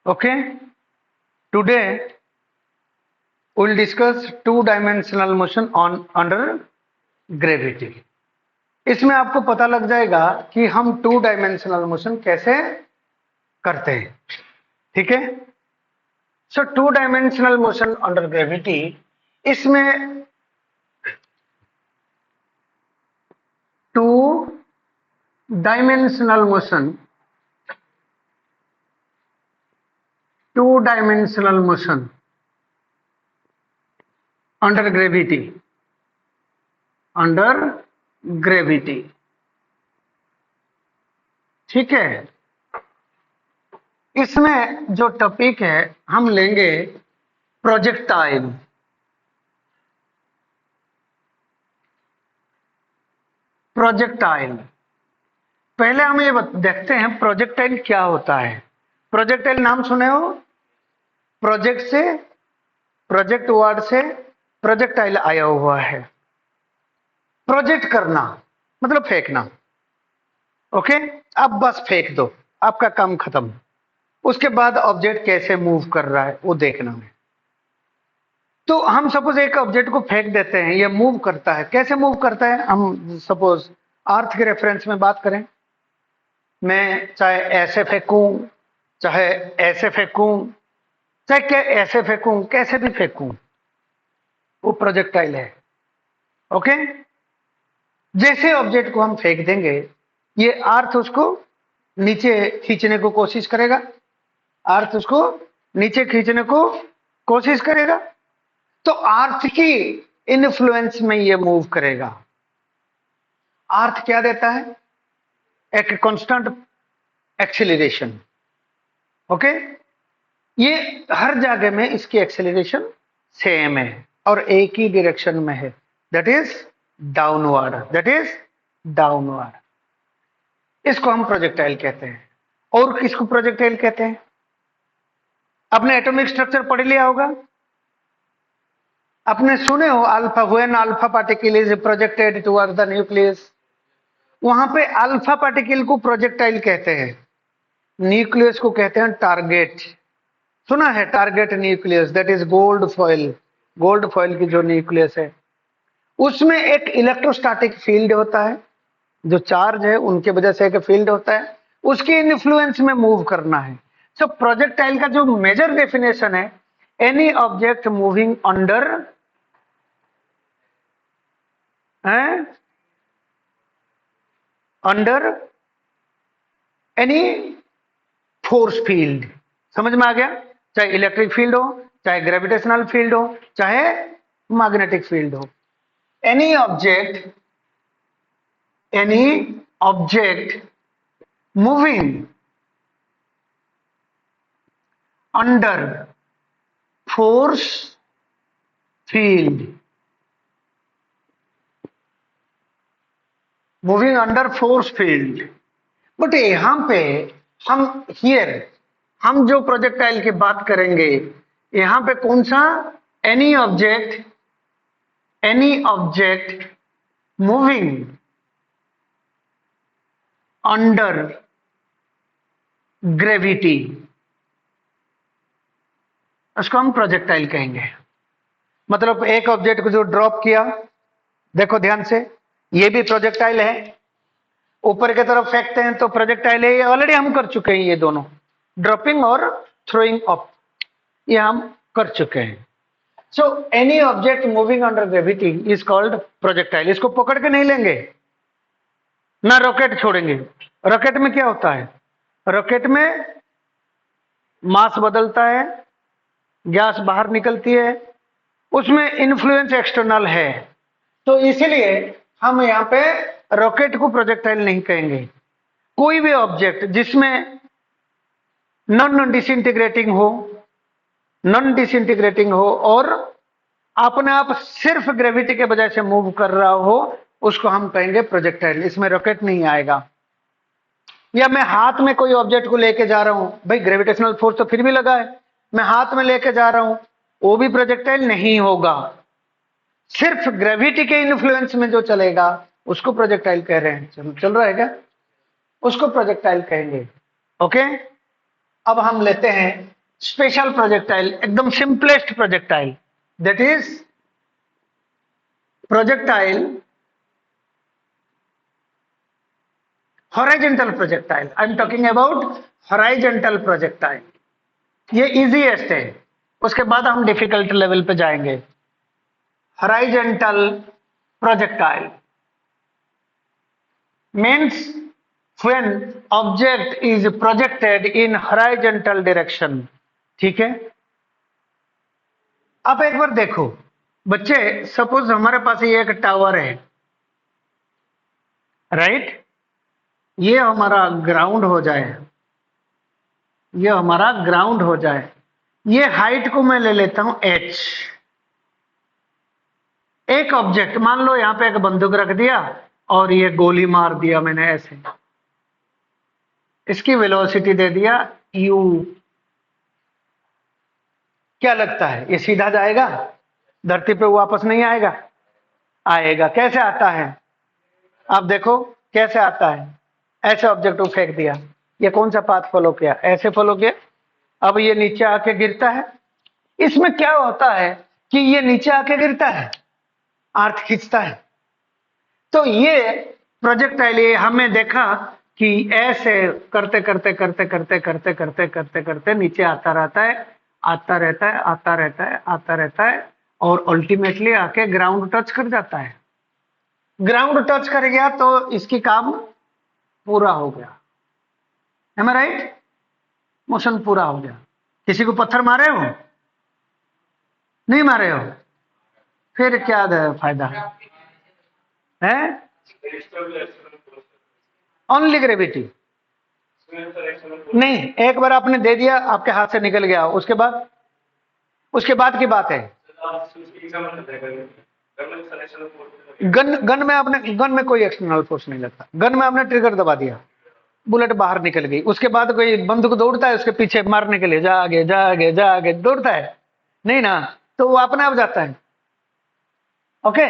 Okay, today we'll discuss two-dimensional motion on under gravity. इसमें आपको पता लग जाएगा कि हम टू डायमेंशनल मोशन कैसे करते हैं. ठीक है. So two dimensional motion under gravity, इसमें two dimensional motion under gravity. ठीक है. इसमें जो टॉपिक है हम लेंगे प्रोजेक्टाइल. पहले हम ये देखते हैं प्रोजेक्टाइल क्या होता है. प्रोजेक्टाइल नाम सुने हो? प्रोजेक्ट वर्ड से प्रोजेक्टाइल आया हुआ है. प्रोजेक्ट करना मतलब फेंकना. ओके, अब बस फेंक दो, आपका काम खत्म. उसके बाद ऑब्जेक्ट कैसे मूव कर रहा है वो देखना है. तो हम सपोज एक ऑब्जेक्ट को फेंक देते हैं, ये मूव करता है. कैसे मूव करता है? हम सपोज अर्थ के रेफरेंस में बात करें, मैं चाहे ऐसे फेंकूं, चाहे ऐसे फेंकूं, चाहे क्या ऐसे फेंकूं, कैसे भी फेंकूं, वो प्रोजेक्टाइल है. ओके. जैसे ऑब्जेक्ट को हम फेंक देंगे, ये अर्थ उसको नीचे खींचने को कोशिश करेगा. तो अर्थ की इन्फ्लुएंस में ये मूव करेगा. अर्थ क्या देता है? एक कांस्टेंट एक्सेलरेशन. ओके. ये हर जगह में इसकी एक्सेलरेशन सेम है और एक ही डायरेक्शन में है, दैट इज डाउनवर्ड. इसको हम प्रोजेक्टाइल कहते हैं. और किसको प्रोजेक्टाइल कहते हैं? आपने एटॉमिक स्ट्रक्चर पढ़ लिया होगा. आपने सुने हो alpha, when alpha particle is projected toward the nucleus, वहां पे अल्फा पार्टिकल को प्रोजेक्टाइल कहते हैं. न्यूक्लियस को कहते हैं टारगेट. सुना है target nucleus, that is gold foil की जो न्यूक्लियस है, उसमें एक इलेक्ट्रोस्टैटिक फील्ड होता है. जो चार्ज है उनके वजह से एक फील्ड होता है, उसकी इन्फ्लुएंस में मूव करना है. सो प्रोजेक्टाइल का जो मेजर डेफिनेशन है, any object moving under any force field. समझ में आ गया? चाहे इलेक्ट्रिक फील्ड हो, चाहे ग्रेविटेशनल फील्ड हो, चाहे मैग्नेटिक फील्ड हो. Any object moving under force field, but यहां पे हम जो प्रोजेक्टाइल की बात करेंगे, यहां पे कौन सा? Any object moving under gravity, उसको हम प्रोजेक्टाइल कहेंगे. मतलब एक ऑब्जेक्ट को जो ड्रॉप किया, देखो ध्यान से, ये भी प्रोजेक्टाइल है. ऊपर की तरफ फेंकते हैं तो प्रोजेक्टाइल है. ये ऑलरेडी हम कर चुके हैं. ये दोनों ड्रॉपिंग और थ्रोइंग अप, ये हम कर चुके हैं. So any object moving under gravity is called projectile. इसको पकड़ के नहीं लेंगे ना, रॉकेट छोड़ेंगे. रॉकेट में क्या होता है? रॉकेट में मास बदलता है, गैस बाहर निकलती है, उसमें इन्फ्लुएंस एक्सटर्नल है. तो इसीलिए हम यहाँ पे रॉकेट को प्रोजेक्टाइल नहीं कहेंगे. कोई भी ऑब्जेक्ट जिसमें नॉन डिसइंटीग्रेटिंग हो और अपने आप सिर्फ ग्रेविटी के वजह से मूव कर रहा हो, उसको हम कहेंगे प्रोजेक्टाइल. इसमें रॉकेट नहीं आएगा. या मैं हाथ में कोई ऑब्जेक्ट को लेके जा रहा हूं, भाई ग्रेविटेशनल फोर्स तो फिर भी लगा है, मैं हाथ में लेके जा रहा हूं, वो भी प्रोजेक्टाइल नहीं होगा. सिर्फ ग्रेविटी के इन्फ्लुएंस में जो चलेगा उसको प्रोजेक्टाइल कह रहे हैं. चल रहा है क्या? उसको प्रोजेक्टाइल कहेंगे. ओके. अब हम लेते हैं स्पेशल प्रोजेक्टाइल, एकदम simplest projectile, that is projectile horizontal projectile. I am talking about horizontal projectile. ये इजीएस्ट है, उसके बाद हम डिफिकल्ट लेवल पे जाएंगे। Horizontal projectile means when object is projected in horizontal direction। ठीक है, अब एक बार देखो बच्चे, सपोज हमारे पास ये एक टावर है, राइट? ये हमारा ग्राउंड हो जाए, ये हमारा ग्राउंड हो जाए, ये हाइट को मैं ले लेता हूं h। एक ऑब्जेक्ट मान लो, यहां पे एक बंदूक रख दिया और ये गोली मार दिया मैंने ऐसे, इसकी वेलोसिटी दे दिया u। क्या लगता है ये सीधा जाएगा, धरती पे वापस नहीं आएगा? आएगा। कैसे आता है? आप देखो कैसे आता है। ऐसे ऑब्जेक्ट को फेंक दिया, ये कौन सा पाथ फॉलो किया? ऐसे फॉलो किया। अब ये नीचे आके गिरता है। इसमें क्या होता है कि ये नीचे आके गिरता है, अर्थ खींचता है। तो ये प्रोजेक्टाइल, ये हमने देखा कि ऐसे करते करते करते करते करते करते करते करते नीचे आता रहता है, आता रहता है, आता रहता है, आता रहता है, और अल्टीमेटली आके ग्राउंड टच कर जाता है। ग्राउंड टच कर गया तो इसकी काम पूरा हो गया। Am I right? मोशन पूरा हो गया। किसी को पत्थर मारे हो? नहीं मारे हो? फिर क्या फायदा है? ओनली ग्रेविटी नहीं, एक बार आपने दे दिया, आपके हाथ से निकल गया, उसके बाद की बात है। गन में कोई एक्सटर्नल फोर्स नहीं लगता। गन में आपने ट्रिगर दबा दिया, बुलेट बाहर निकल गई, उसके बाद कोई बंदूक दौड़ता है उसके पीछे मारने के लिए, जा आगे जा आगे जा आगे दौड़ता है? नहीं ना, तो वो अपने आप जाता है। ओके,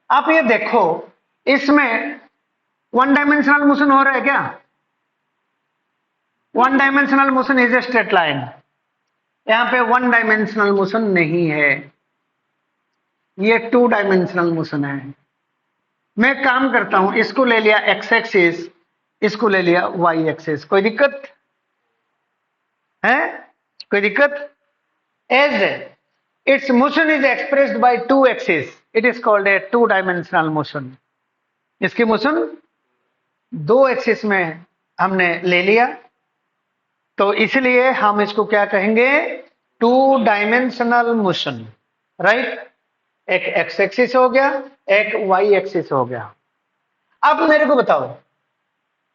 आप ये देखो, इसमें वन डायमेंशनल मोशन हो रहा है क्या? One dimensional motion is a straight line. यहां पे वन डायमेंशनल मोशन नहीं है, ये टू डायमेंशनल मोशन है। मैं काम करता हूं, इसको ले लिया एक्स एक्सिस, इसको ले लिया वाई एक्सिस। कोई दिक्कत है? कोई दिक्कत? As its motion is expressed by two axis, it is called a two dimensional motion. इसकी मोशन दो एक्सिस में हमने ले लिया, तो इसलिए हम इसको क्या कहेंगे? To dimensional motion, right? एक एक्स एक्सिस हो गया, एक वाई एक्सिस हो गया। अब मेरे को बताओ,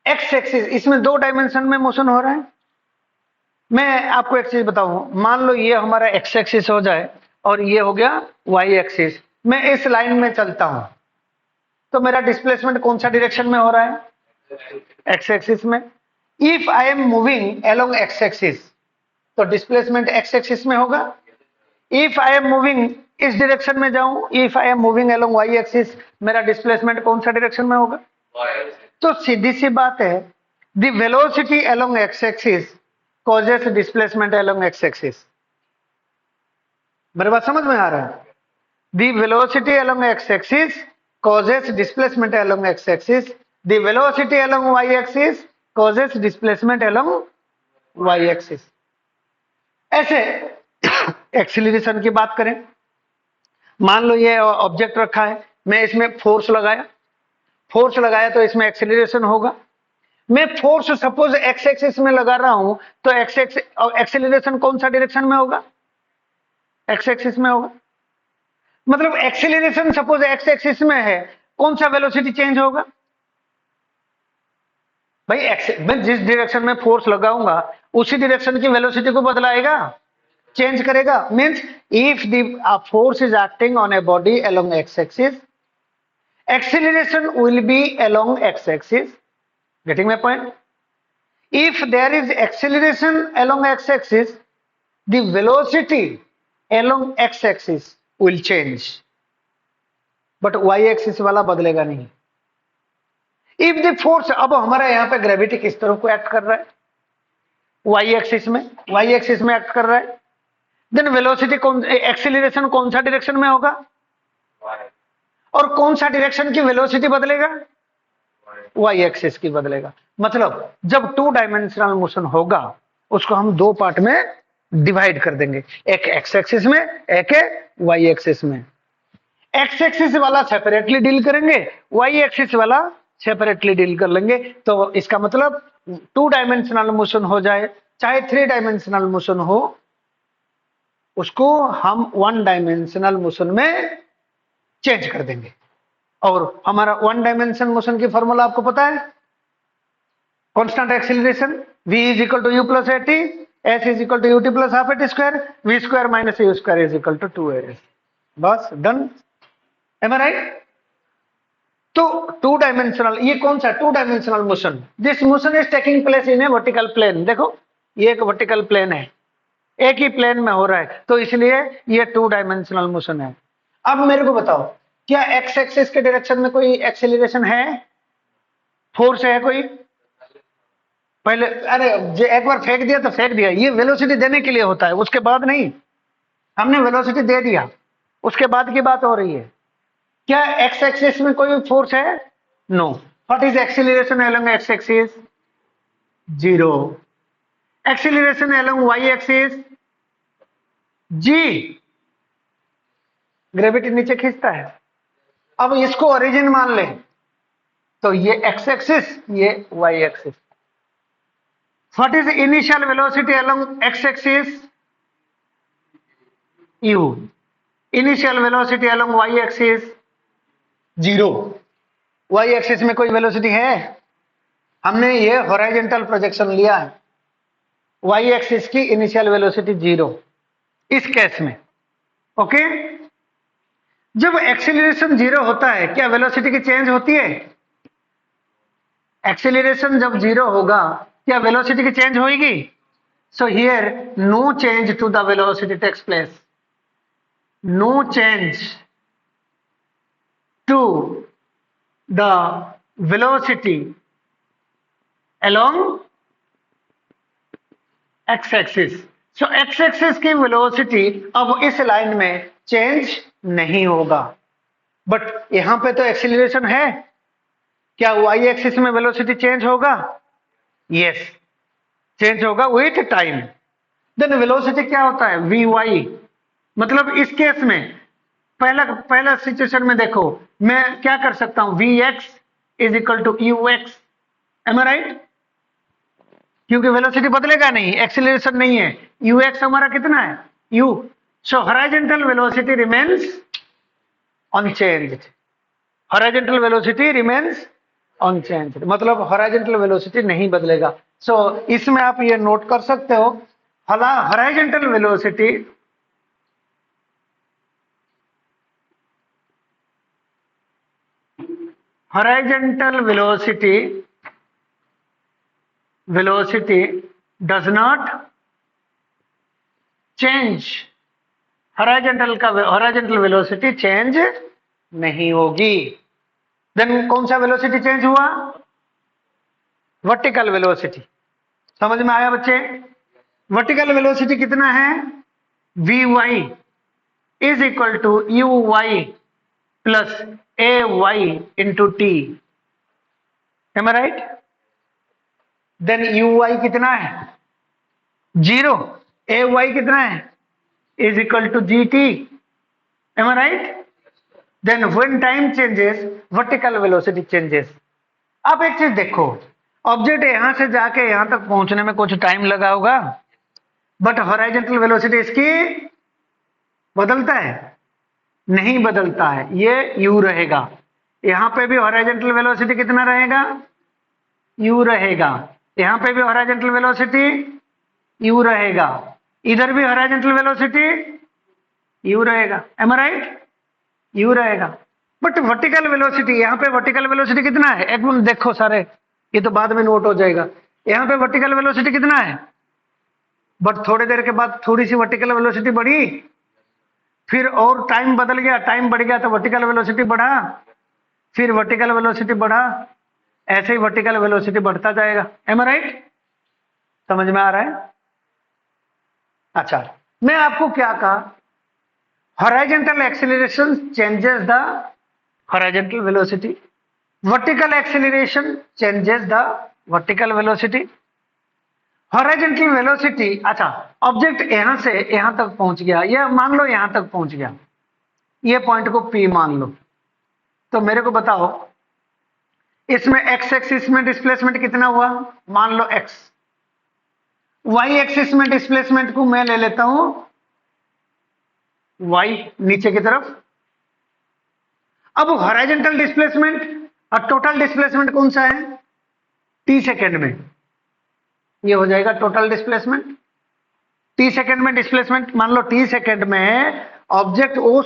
एक्स एक्सिस, इसमें दो डायमेंशन में मोशन हो रहा है। मैं आपको एक चीज बताऊं, मान लो ये हमारा एक्स एक्सिस हो जाए और ये हो गया वाई एक्सिस। मैं इस लाइन में चलता हूं तो मेरा डिस्प्लेसमेंट कौन सा डायरेक्शन में हो रहा है? एक्स एक्सिस में। If I am moving along x axis तो डिस्प्लेसमेंट एक्स एक्सिस में होगा। इफ आई एम मूविंग इस डायरेक्शन में जाऊं, if I am moving along Y axis, मेरा डिस्प्लेसमेंट कौन सा डायरेक्शन में होगा? तो सीधी सी बात है, the velocity along x axis causes displacement along x axis. मेरे बात समझ में आ रहा है? The velocity along x axis causes displacement along x axis, the velocity along y axis causes displacement along y axis। ऐसे एक्सीलरेशन की बात करें, मान लो ये ऑब्जेक्ट रखा है, मैं इसमें फोर्स लगाया तो इसमें एक्सीलरेशन होगा। मैं फोर्स सपोज एक्स एक्सिस में लगा रहा हूं तो एक्सीलरेशन कौन सा डायरेक्शन में होगा? एक्स एक्सिस में होगा। मतलब एक्सीलरेशन सपोज एक्स एक्सिस में है, कौन सा वेलोसिटी चेंज होगा? भाई मैं जिस डायरेक्शन में फोर्स लगाऊंगा उसी डायरेक्शन की वेलोसिटी को बदलाएगा, चेंज करेगा। Means if the force is acting on a body along x axis, acceleration will be along x axis. Getting my point? If there is acceleration along x axis, the velocity along x axis will change, but y axis वाला बदलेगा नहीं। If the force, अब हमारा यहां पे gravity किस तरह को एक्ट कर रहा है? वाई एक्सिस में एक्ट कर रहा है। देन वेलोसिटी कौन, एक्सीलरेशन कौन सा डायरेक्शन में होगा, और कौन सा डायरेक्शन की वेलोसिटी बदलेगा, वाई एक्सिस की बदलेगा। मतलब जब 2 डायमेंशनल मोशन होगा उसको हम 2 पार्ट में डिवाइड कर देंगे, एक एक्स एक्सिस में, एक वाई एक्सिस में। एक्स एक्सिस वाला सेपरेटली डील करेंगे, वाई एक्सिस वाला सेपरेटली डील कर लेंगे। तो इसका मतलब 2 डायमेंशनल मोशन हो जाए चाहे 3 डायमेंशनल मोशन हो, उसको हम 1 डायमेंशनल मोशन में चेंज कर देंगे। और हमारा 1 डायमेंशन मोशन की फॉर्मूला आपको पता है, constant acceleration v is equal to u plus at, s is equal to ut plus half at square, v square minus u square is equal to 2as। बस done, M I right. तो 2 dimensional, ये कौन सा 2 dimensional motion, this motion is taking place in a vertical plane. देखो ये एक vertical plane है, एक ही प्लेन में हो रहा है, तो इसलिए ये 2 डायमेंशनल मोशन है। अब मेरे को बताओ, क्या एक्स एक्सिस के डायरेक्शन में कोई एक्सेलरेशन है, फोर्स है कोई? पहले अरे एक बार फेंक दिया तो फेंक दिया, ये वेलोसिटी देने के लिए होता है, उसके बाद नहीं। हमने वेलोसिटी दे दिया, उसके बाद की बात हो रही है। क्या एक्स एक्सिस में कोई फोर्स है? No. What is acceleration along x axis? 0। Acceleration along Y axis? G, gravity नीचे खींचता है। अब इसको ओरिजिन मान ले, तो ये एक्स एक्सिस, ये y axis. What is initial velocity along x axis? u। Initial velocity along Y axis? 0। Y axis में कोई वेलोसिटी है? हमने ये हॉरिजॉन्टल प्रोजेक्शन लिया है, वाई एक्सिस की इनिशियल वेलोसिटी 0 इस केस में। ओके, जब एक्सीलरेशन 0 होता है क्या वेलोसिटी की चेंज होती है? एक्सीलरेशन जब 0 होगा क्या वेलोसिटी की चेंज होगी? So here no change to the velocity takes place, no change to the velocity along x axis. So x axis की वेलोसिटी अब इस लाइन में चेंज नहीं होगा, बट यहां पे तो एक्सीलरेशन है, क्या y एक्सिस में वेलोसिटी चेंज होगा? यस, चेंज होगा विथ टाइम। देन वेलोसिटी क्या होता है? vy। मतलब इस केस में पहला सिचुएशन में देखो, मैं क्या कर सकता हूं, vx is equal to ux, am I right? क्योंकि वेलोसिटी बदलेगा नहीं, एक्सीलरेशन नहीं है, ux हमारा कितना है? u। सो horizontal velocity remains unchanged, horizontal velocity remains unchanged, मतलब हॉरिजॉन्टल वेलोसिटी नहीं बदलेगा। सो इसमें आप ये नोट कर सकते हो, horizontal velocity velocity does not change, horizontal velocity change नहीं होगी। देन कौन सा वेलोसिटी चेंज हुआ? Vertical velocity. समझ में आया बच्चे? वर्टिकल वेलोसिटी कितना है? vy is equal to uy plus ay into t, am I right? Then uy कितना है? 0। ay कितना है? Is equal to gt, am I right? Then when time changes vertical velocity changes. अब एक चीज देखो, ऑब्जेक्ट यहां से जाके यहां तक पहुंचने में कुछ टाइम लगा होगा, बट हॉरिजॉन्टल वेलोसिटी इसकी बदलता है? नहीं बदलता है, ये u रहेगा। यहां पे भी हॉरिजॉन्टल वेलोसिटी कितना रहेगा? u रहेगा। यहां पे भी हॉरिजॉन्टल वेलोसिटी u रहेगा, इधर भी हॉरिजॉन्टल वेलोसिटी u रहेगा, एम आई राइट? u रहेगा। बट वर्टिकल वेलोसिटी, यहां पे वर्टिकल वेलोसिटी कितना है? एक मिनट देखो सारे, ये तो बाद में नोट हो जाएगा। यहां पे वर्टिकल वेलोसिटी कितना है? बट थोड़ी देर के बाद थोड़ी सी वर्टिकल वेलोसिटी बढ़ी, फिर और टाइम बदल गया, टाइम बढ़ गया तो वर्टिकल वेलोसिटी बढ़ा, फिर वर्टिकल वेलोसिटी बढ़ा, ऐसे ही वर्टिकल वेलोसिटी बढ़ता जाएगा, एम आई राइट? समझ में आ रहा है? अच्छा, मैं आपको क्या कहा, horizontal acceleration changes the horizontal velocity, vertical acceleration changes the vertical velocity. Horizontal velocity, अच्छा ऑब्जेक्ट यहां से यहां तक पहुंच गया, ये मान लो यहां तक पहुंच गया, ये पॉइंट को P मान लो, तो मेरे को बताओ इसमें एक्स एक्सिस में डिस्प्लेसमेंट कितना हुआ, मान लो x, वाई एक्सिस में डिस्प्लेसमेंट को मैं ले लेता हूं y, नीचे की तरफ। अब हॉरिजॉन्टल डिस्प्लेसमेंट और टोटल डिस्प्लेसमेंट कौन सा है, t सेकेंड में, ये हो जाएगा टोटल डिस्प्लेसमेंट। t सेकेंड में डिस्प्लेसमेंट, मान लो t सेकेंड में ऑब्जेक्ट O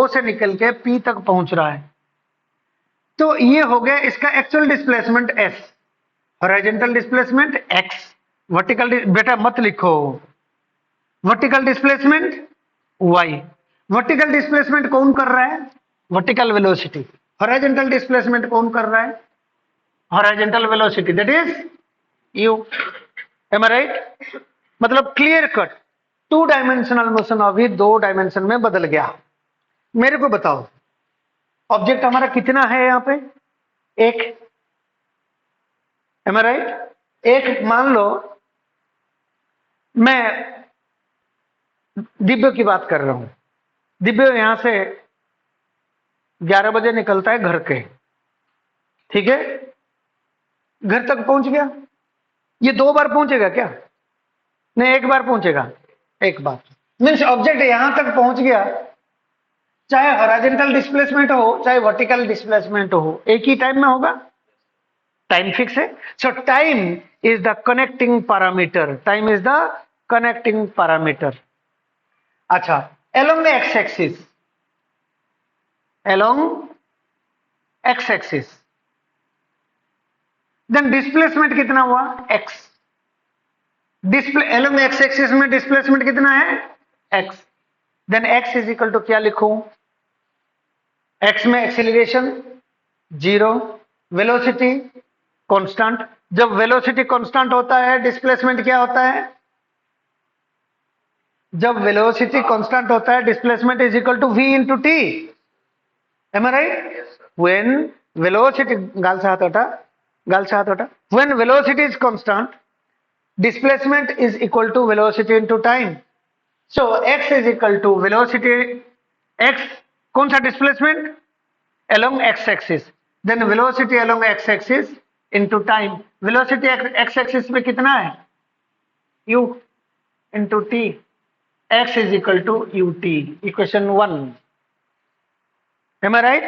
से निकल के P तक पहुंच रहा है, तो ये हो गया इसका actual displacement s, horizontal displacement x, vertical, बेटा मत लिखो, vertical displacement y, vertical displacement कौन कर रहा है, वर्टिकल वेलोसिटी, हॉरिजॉन्टल डिस्प्लेसमेंट कौन कर रहा है, horizontal velocity, that is u, am I right? मतलब क्लियर कट, 2 डायमेंशनल मोशन अभी 2 डायमेंशन में बदल गया। मेरे को बताओ ऑब्जेक्ट हमारा कितना है यहां पे, एक, एम आई राइट? एक, मान लो मैं दिव्य की बात कर रहा हूं, दिव्य यहां से 11 बजे निकलता है घर के, ठीक है, घर तक पहुंच गया, ये 2 बार पहुंचेगा क्या, नहीं 1 बार पहुंचेगा, 1 बार, मीन्स ऑब्जेक्ट यहां तक पहुंच गया, चाहे हॉरिजॉन्टल डिस्प्लेसमेंट हो चाहे वर्टिकल डिस्प्लेसमेंट हो, एक ही टाइम में होगा, टाइम फिक्स है। So time is the connecting parameter, time is the connecting parameter. अच्छा, along the x axis, along x axis, then displacement कितना हुआ, x, display along x axis में डिस्प्लेसमेंट कितना है, x, then x is equal to क्या लिखूं, x में acceleration 0, velocity constant, जब वेलोसिटी कांस्टेंट होता है डिस्प्लेसमेंट क्या होता है, जब वेलोसिटी कांस्टेंट होता है displacement is equal to v into t, am I right? When velocity, गाल से हाथ हटा, गाल से हाथ हटा, when velocity is constant displacement is equal to velocity into time, so x is equal to velocity, x कौन सा displacement, along x axis, then velocity along x axis into time, velocity x axis पे कितना है, u into t, x is equal to ut, equation 1, am I right?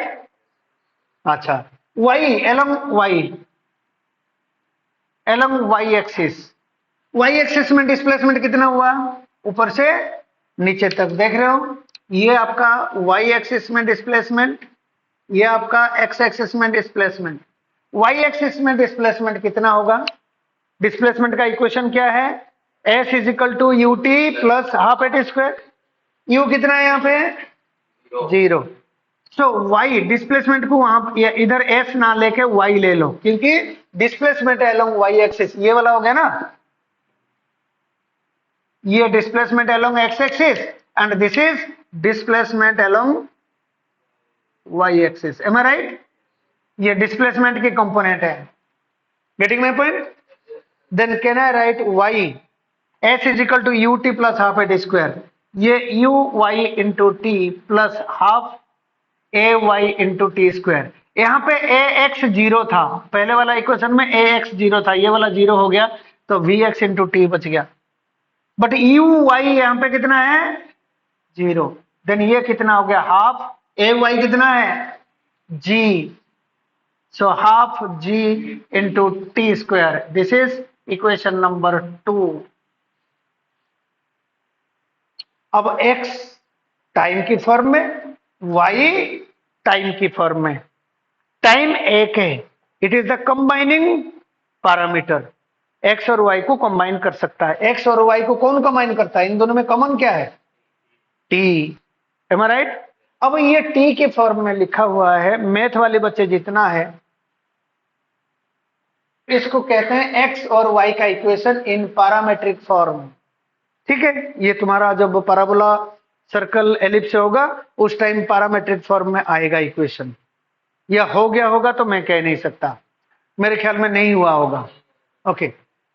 अच्छा, y along y axis में displacement कितना हुआ, ऊपर से नीचे तक, देख रहे हो, ये आपका y एक्सिस में डिस्प्लेसमेंट, ये आपका x एक्सिस में डिस्प्लेसमेंट, y एक्सिस में डिस्प्लेसमेंट कितना होगा, डिस्प्लेसमेंट का इक्वेशन क्या है, s is equal to U T plus half eight square, u कितना है यहाँ पे 0, सो y डिस्प्लेसमेंट को वहां इधर s ना लेके y ले लो, क्योंकि डिस्प्लेसमेंट अलोंग y एक्सिस ये वाला हो गया ना, ये displacement along x axis and this is displacement along y axis, am I right? ये डिस्प्लेसमेंट की कंपोनेंट है, getting my point? Then can I right y s is equal to U T plus half eight square, ये U Y into T plus half A Y into T square, यहाँ पे ए x 0 था, पहले वाला equation में ए x 0 था, ये वाला 0 हो गया, तो वी एक्स इंटू टी बच गया, बट यू वाई यहाँ पे कितना है 0, देन ये कितना हो गया हाफ ए वाई कितना है G, so half ji into T square, this is equation number 2। अब x टाइम की फॉर्म में, y टाइम की फॉर्म में, टाइम एक है, it is the combining parameter, x और y को कंबाइन कर सकता है, x और y को कौन कंबाइन करता है, इन दोनों में कॉमन क्या है t, एम आई राइट? अब ये t के फॉर्म में लिखा हुआ है, मैथ वाले बच्चे जितना है इसको कहते हैं एक्स और वाई का इक्वेशन इन पैरामेट्रिक फॉर्म। ठीक है, ये तुम्हारा जब पैराबोला सर्कल एलिप्स होगा उस टाइम पैरामेट्रिक फॉर्म में आएगा इक्वेशन। या हो गया होगा तो मैं कह नहीं सकता, मेरे ख्याल में नहीं हुआ होगा। ओके,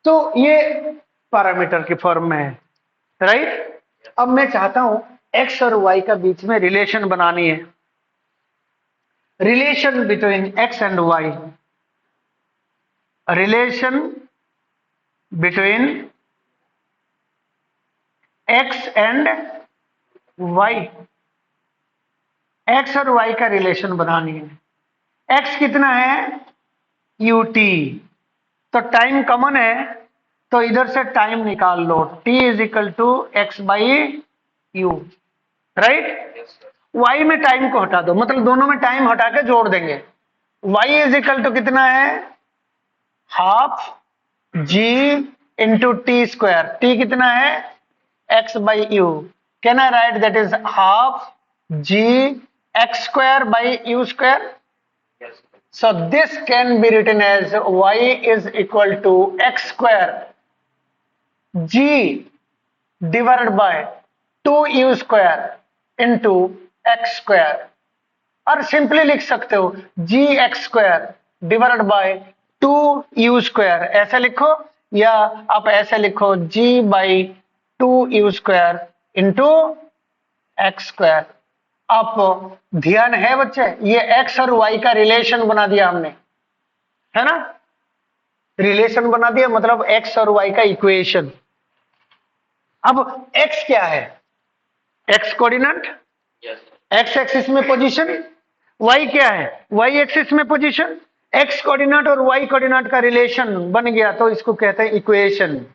तो ये पैरामीटर के फॉर्म में है, राइट। अब मैं चाहता हूं एक्स और वाई का बीच में रिलेशन बनानी है, relation between x and y, relation between x and y, x और वाई का रिलेशन बनानी है। एक्स कितना है, ut, तो टाइम कॉमन है तो इधर से टाइम निकाल लो, t is equal to x by u, right. y में टाइम को हटा दो, मतलब दोनों में टाइम हटा के जोड़ देंगे। y इज इक्वल टू कितना है, half g into T square, T कितना है x by you, can I right that is half g x square by you square. So this can be written as y is equal to x square g divided by 2u square into x square, और simply लिख सकते हो G X square divided by 2u square, ऐसे लिखो, या आप ऐसे लिखो G by 2u square into X square. आप ध्यान है बच्चे, ये एक्स और वाई का रिलेशन बना दिया हमने, है ना, रिलेशन बना दिया, मतलब एक्स और वाई का इक्वेशन। अब एक्स क्या है, एक्स कोऑर्डिनेट, एक्स एक्सिस में पोजीशन, वाई क्या है, वाई एक्सिस में पोजीशन। एक्स कोऑर्डिनेट और वाई कोऑर्डिनेट का रिलेशन बन गया तो इसको कहते हैं इक्वेशन।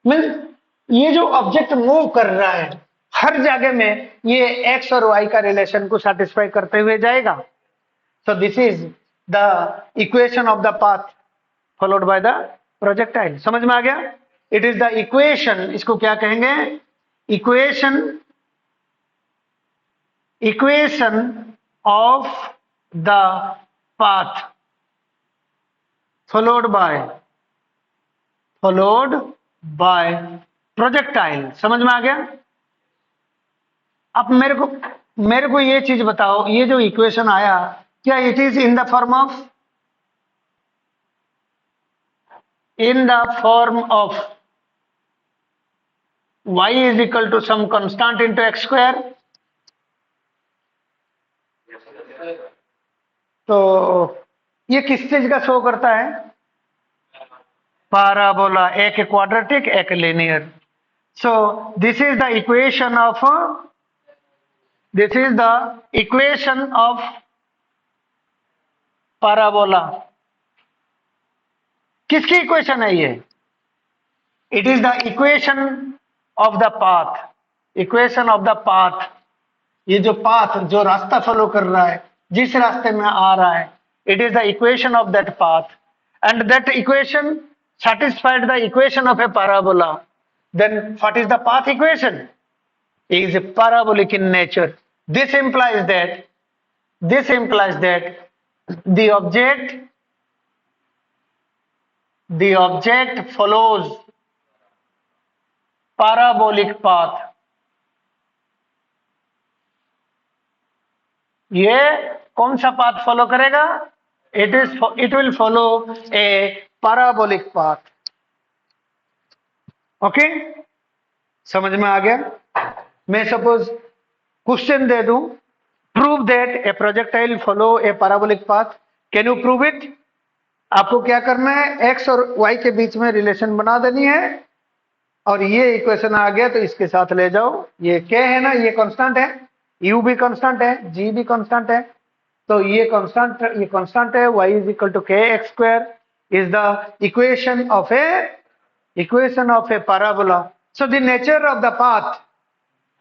मींस ये जो ऑब्जेक्ट मूव कर रहा है हर जगह में ये एक्स और वाई का रिलेशन को सेटिस्फाई करते हुए जाएगा। So this is the equation of the path followed by the projectile. समझ में आ गया, इट इज द इक्वेशन, इसको क्या कहेंगे, equation, equation of the path followed by projectile. समझ में आ गया। अब मेरे को ये चीज बताओ, ये जो इक्वेशन आया क्या it is in the form of y is equal to some constant into x square। तो ये किस चीज का शो करता है, parabola, एक क्वाड्रेटिक एक linear. So this is the equation of parabola। किसकी इक्वेशन है ये, it is the equation of the path, equation of the path. ये जो पाथ, जो रास्ता फॉलो कर रहा है, जिस रास्ते में आ रहा है, it is the equation of that path, and that equation satisfied the equation of a parabola. Then what is the path equation? It is parabolic in nature. This implies that the object follows parabolic path। ये कौन सा path follow करेगा, it will follow a parabolic path। Okay, समझ में आ गया। मैं suppose question दे दूं, prove that A projectile follow A parabolic path, can you prove it. आपको क्या करना है, एक्स और वाई के बीच में रिलेशन बना देनी है, और ये इक्वेशन आ गया तो इसके साथ ले जाओ। ये क्या है ना, ये कांस्टेंट है, यू भी कांस्टेंट है, जी भी कांस्टेंट है, तो ये कांस्टेंट है। y इज इक्वल टू के x square is the equation of A parabola. So the nature of the path,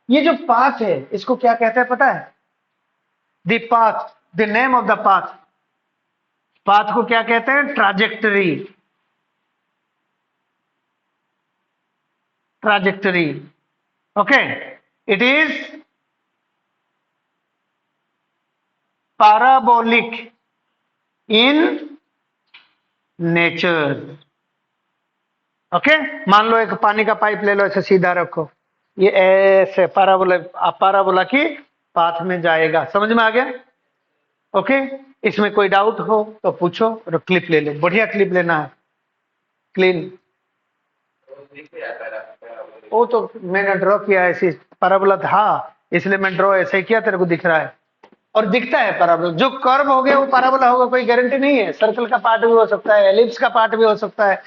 ये जो पाथ है इसको क्या कहते हैं पता है, the path, the name of the path, path को क्या कहते हैं, trajectory, trajectory. Okay, it is parabolic in nature. Okay, मान लो एक पानी का पाइप ले लो, ऐसे सीधा रखो, ये ऐसे पाराबोला की पाथ में जाएगा। समझ में आ गया? ओके, इसमें कोई डाउट हो तो पूछो, और क्लिप ले लो, बढ़िया क्लिप लेना है, क्लीन। वो तो मैंने ड्रॉ किया है, ऐसी पैराबोला था, इसलिए मैं ड्रॉ ऐसे ही किया, तेरे को दिख रहा है और दिखता है पैराबोला। जो कर्व हो गया वो पैराबोला होगा, कोई गारंटी नहीं है। सर्कल का पार्ट भी हो सकता है, एलिप्स का पार्ट भी हो सकता है,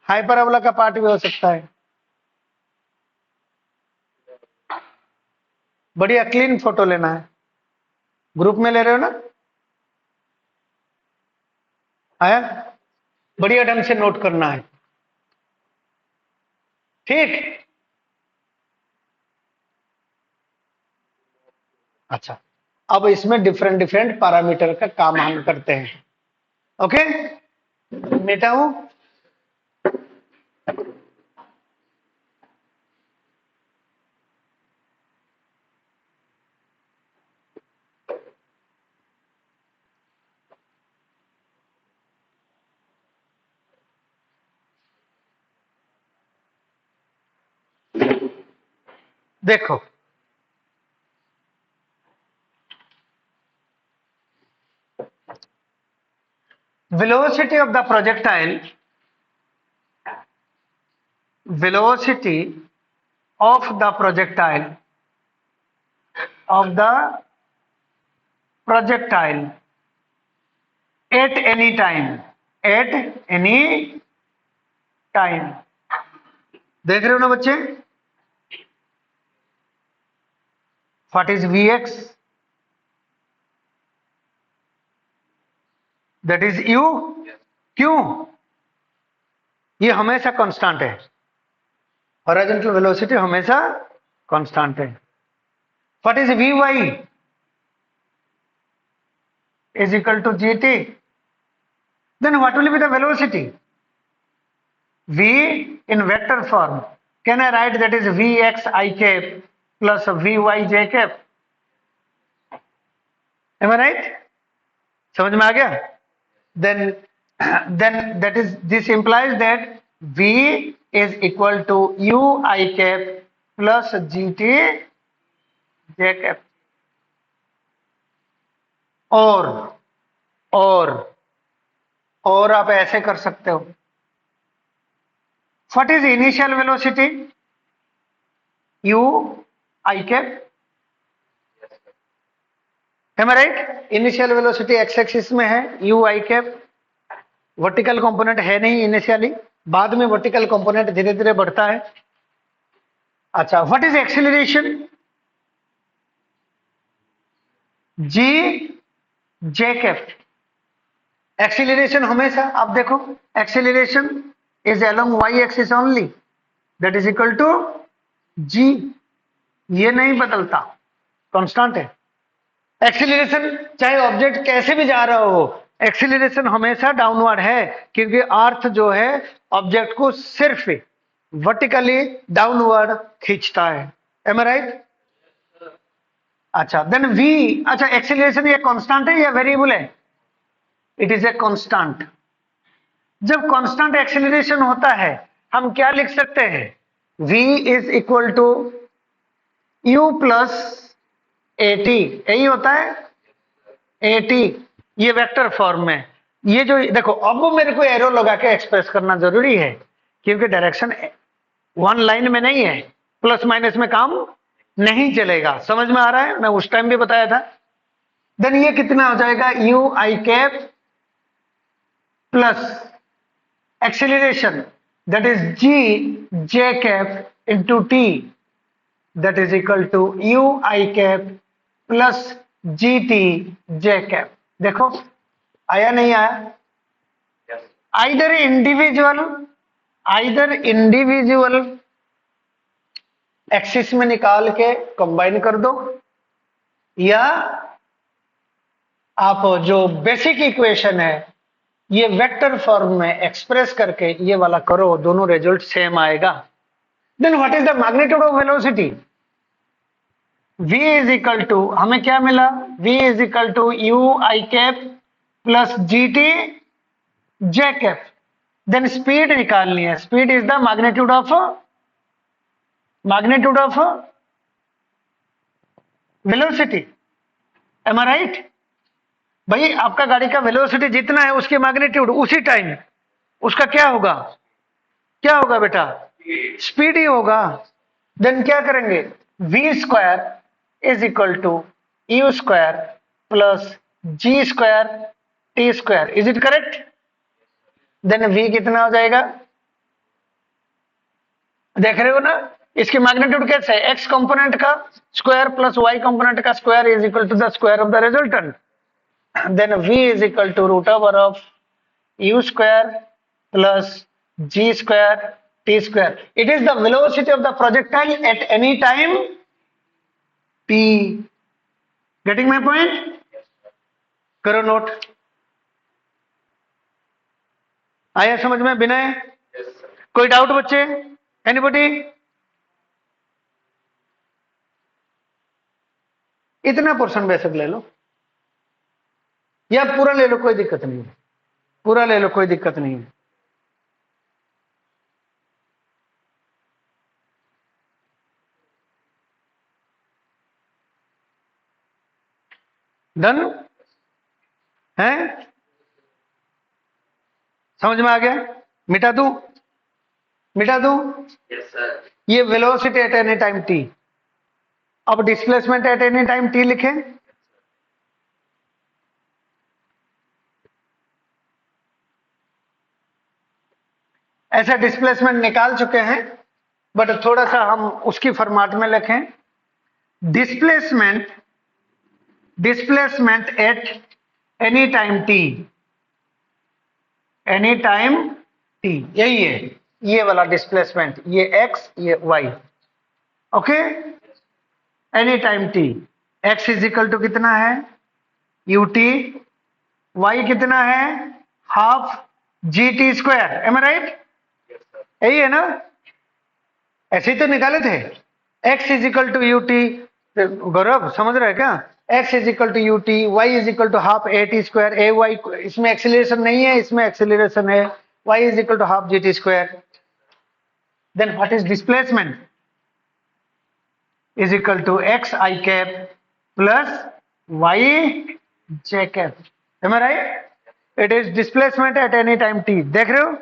हाइपरबोला का पार्ट भी हो सकता है। बढ़िया क्लीन फोटो लेना है। ग्रुप में ले रहे हो ना? आया? बढ़िया ढंग से नोट करना है, ठीक? अच्छा, अब इसमें डिफरेंट डिफरेंट पैरामीटर का काम हम करते हैं। ओके, मिटाऊं? देखो, velocity of the projectile, velocity of the projectile, of the projectile at any time, at any time। देख रहे हो ना बच्चे? What is Vx? That is u। क्यों? ये हमेशा कांस्टेंट है, हॉरिजॉन्टल वेलोसिटी हमेशा कांस्टेंट है। What is Vy? Is equal to gt। Then what will be the velocity? V in vector form. Can I write that is Vx I cap plus Vy j cap? Am I right? समझ में आ गया? Then that is, this implies that V is equal to u I cap plus gt j cap। और आप ऐसे कर सकते हो। What is initial velocity? U I cap। Am I right? Initial velocity x axis में है, u I cap। Vertical component है नहीं इनिशियली, बाद में वर्टिकल कंपोनेंट धीरे धीरे बढ़ता है। अच्छा, what is acceleration? g j cap। Acceleration हमेशा, आप देखो, acceleration is along y axis only, that is equal to g। ये नहीं बदलता, कांस्टेंट है। एक्सेलरेशन चाहे ऑब्जेक्ट कैसे भी जा रहा हो, एक्सेलरेशन हमेशा डाउनवर्ड है, क्योंकि अर्थ जो है ऑब्जेक्ट को सिर्फ वर्टिकली डाउनवर्ड खींचता है। Am I right? अच्छा, देन v, अच्छा एक्सेलरेशन ये कांस्टेंट है या वेरिएबल है? It is a constant. जब कांस्टेंट एक्सेलरेशन होता है हम क्या लिख सकते हैं? v is equal to u plus at, यही होता है at, ये वेक्टर फॉर्म में। ये जो देखो, अब मेरे को एरो लगा के एक्सप्रेस करना जरूरी है, क्योंकि डायरेक्शन वन लाइन में नहीं है, प्लस माइनस में काम नहीं चलेगा। समझ में आ रहा है? मैं उस टाइम भी बताया था। देन ये कितना हो जाएगा? u I cap plus acceleration, that is g j cap into t, that is equal to u I cap plus gt j cap। देखो आया नहीं आया? आइदर इंडिविजुअल एक्सिस में निकाल के कंबाइन कर दो, या आप जो बेसिक इक्वेशन है ये वेक्टर फॉर्म में एक्सप्रेस करके ये वाला करो, दोनों रिजल्ट सेम आएगा। Then what is the magnitude of velocity? v is equal to, हमें क्या मिला? v is equal to u I cap plus gt j cap. Then speed निकालनी है, speed is the magnitude of velocity. Am I right? भाई आपका गाड़ी का velocity जितना है उसकी मैग्नीट्यूड उसी टाइम उसका क्या होगा, क्या होगा बेटा, स्पीड ही होगा। देन क्या करेंगे, v square is equal to u square plus g square t square. Is it correct? Then v कितना हो जाएगा, देख रहे हो ना, इसकी मैग्नीट्यूड कैसे है, x कंपोनेंट का स्क्वायर प्लस y कंपोनेंट का square is equal to the square of the resultant. Then v is equal to root over of u square plus g square t square. It is the velocity of the projectile at any time t. Getting my point? करो note. आया समझ में विनय? कोई doubt बच्चे? Anybody? इतना portion basic ले लो या पूरा ले लो, कोई दिक्कत नहीं है, पूरा ले लो, कोई दिक्कत नहीं है। डन है? समझ में आ गया? मिटा दूं? मिटा दूं? Yes sir. ये velocity at any time t. अब displacement at any time t लिखें। ऐसा डिस्प्लेसमेंट निकाल चुके हैं बट थोड़ा सा हम उसकी फॉर्मेट में लिखें। Displacement at any time t, any time t, यही है ये वाला डिस्प्लेसमेंट, ये x ये y। Okay, any time t. x is equal to कितना है, ut, y कितना है, half gt square. Am I right? यही है ना, ऐसे ही तो निकाले थे। x is equal to ut, Gaurav समझ रहे क्या, x is equal to ut, y is equal to half at square, A y, इसमें एक्सीलरेशन नहीं है, इसमें एक्सीलरेशन है, y is equal to half gt square. Then what is displacement, is equal to x i cap plus y j cap. Am I right? It is displacement at any time t। देख रहे हो,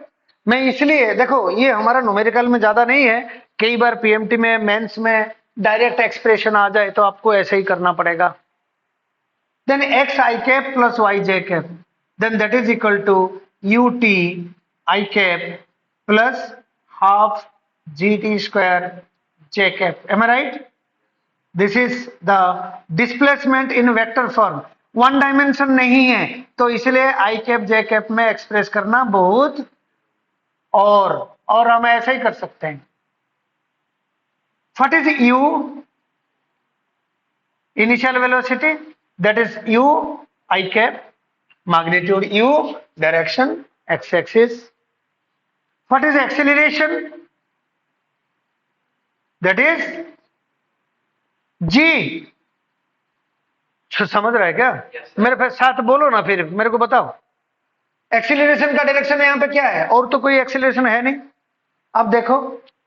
मैं इसलिए, देखो ये हमारा numerical में ज्यादा नहीं है, कई बार पीएमटी में, मेंस में डायरेक्ट एक्सप्रेशन आ जाए तो आपको ऐसे ही करना पड़ेगा। Then x i cap plus y j cap, then that is equal to you t i cap plus half g t square j cap. Am I right? This is the displacement in vector form. One dimension नहीं है तो इसलिए i cap j cap में express करना बहुत, और हम ऐसे ही कर सकते हैं। What is u, initial velocity, that is u i cap, magnitude u, direction x axis. What is acceleration, that is g। समझ रहा है क्या? मेरे पास साथ बोलो ना, फिर मेरे को बताओ एक्सीलरेशन का डायरेक्शन यहां पे क्या है, और तो कोई एक्सीलरेशन है नहीं। अब देखो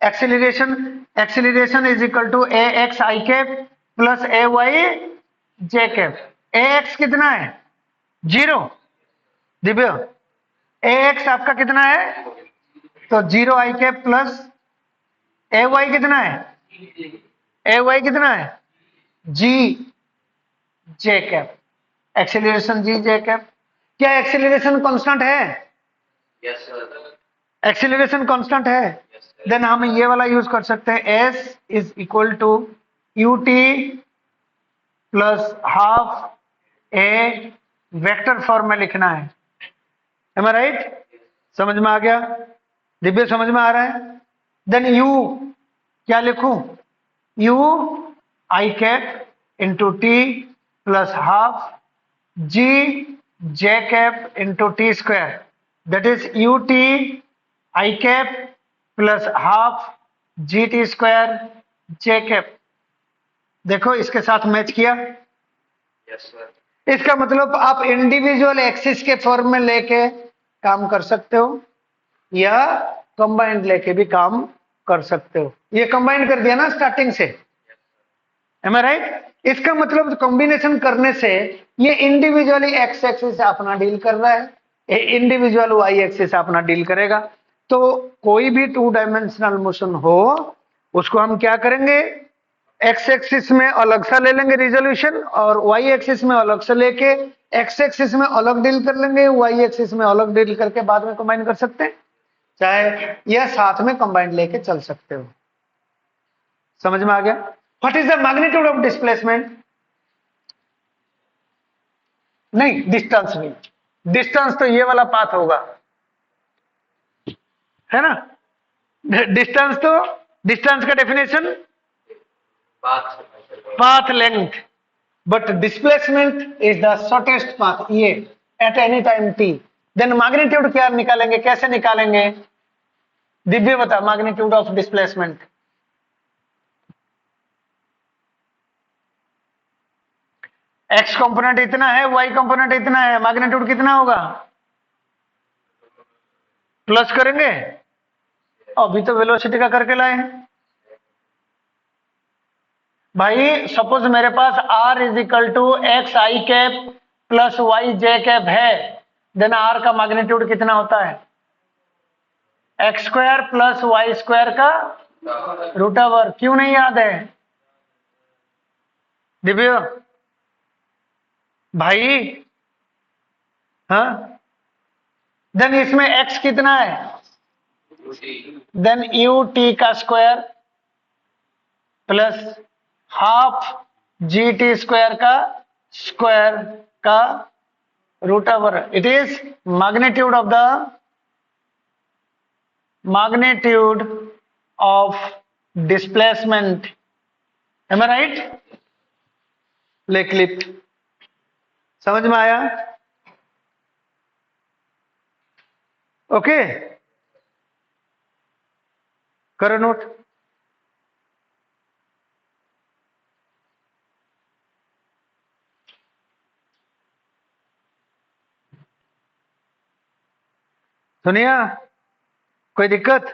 acceleration is equal to a x i cap plus a y j cap. A x कितना है, 0। दिव्य, ए एक्स आपका कितना है, तो 0 i cap plus a Y कितना है, ए वाई कितना है, g j cap. Acceleration g j cap. क्या एक्सीलरेशन कांस्टेंट है? Yes sir. एक्सीलरेशन कांस्टेंट है। देन हम ये वाला यूज कर सकते हैं, s is equal to U T plus half a, vector form में लिखना है। Am I right? समझ में आ गया? दिव्य समझ में आ रहा है? देन u क्या लिखूं, u i cap into T plus half g j cap into T square, that is u t i cap plus half g t square j cap. देखो इसके साथ मैच किया। Yes sir. इसका मतलब आप individual axis के form में लेके काम कर सकते हो या कंबाइंड लेके भी काम कर सकते हो। ये कंबाइन कर दिया ना स्टार्टिंग से, एम आई राइट? इसका मतलब कॉम्बिनेशन करने से ये इंडिविजुअली एक्स एक्सिस अपना डील कर रहा है, ये इंडिविजुअल वाई एक्सिस अपना डील करेगा। तो कोई भी 2 डायमेंशनल मोशन हो उसको हम क्या करेंगे, एक्स एक्सिस में अलग सा ले लेंगे रिजोल्यूशन और वाई एक्सिस में अलग से लेके एक्स एक्सिस में अलग डील कर लेंगे, वाई एक्सिस में अलग डील करके बाद में कंबाइन कर सकते हैं, चाहे या साथ में कंबाइंड लेके चल सकते हो। समझ में आ गया? What is the magnitude of displacement? नहीं, डिस्टेंस नहीं, डिस्टेंस तो ये वाला पाथ होगा, है ना? डिस्टेंस तो, डिस्टेंस का definition Path. Path length, but displacement is the shortest path ये at any time t. Then magnitude क्या निकालेंगे, कैसे निकालेंगे? दिव्य बता, magnitude of displacement. X component इतना है, वाई कंपोनेंट इतना है, मैग्नीट्यूड कितना होगा? प्लस करेंगे, अभी तो वेलोसिटी का करके लाए हैं भाई। सपोज मेरे पास r is equal to x i cap plus y j cap है, देन r का मैग्नीट्यूड कितना होता है? X square plus y square का रूट ओवर। क्यों नहीं याद है दिव्य भाई? हाँ, देन इसमें x कितना है? देन यू टी का square plus half g t square का root over. It is magnitude of displacement, am I right? ले क्लिप, समझ में आया? ओके, करो नोट। सुनिया, कोई दिक्कत?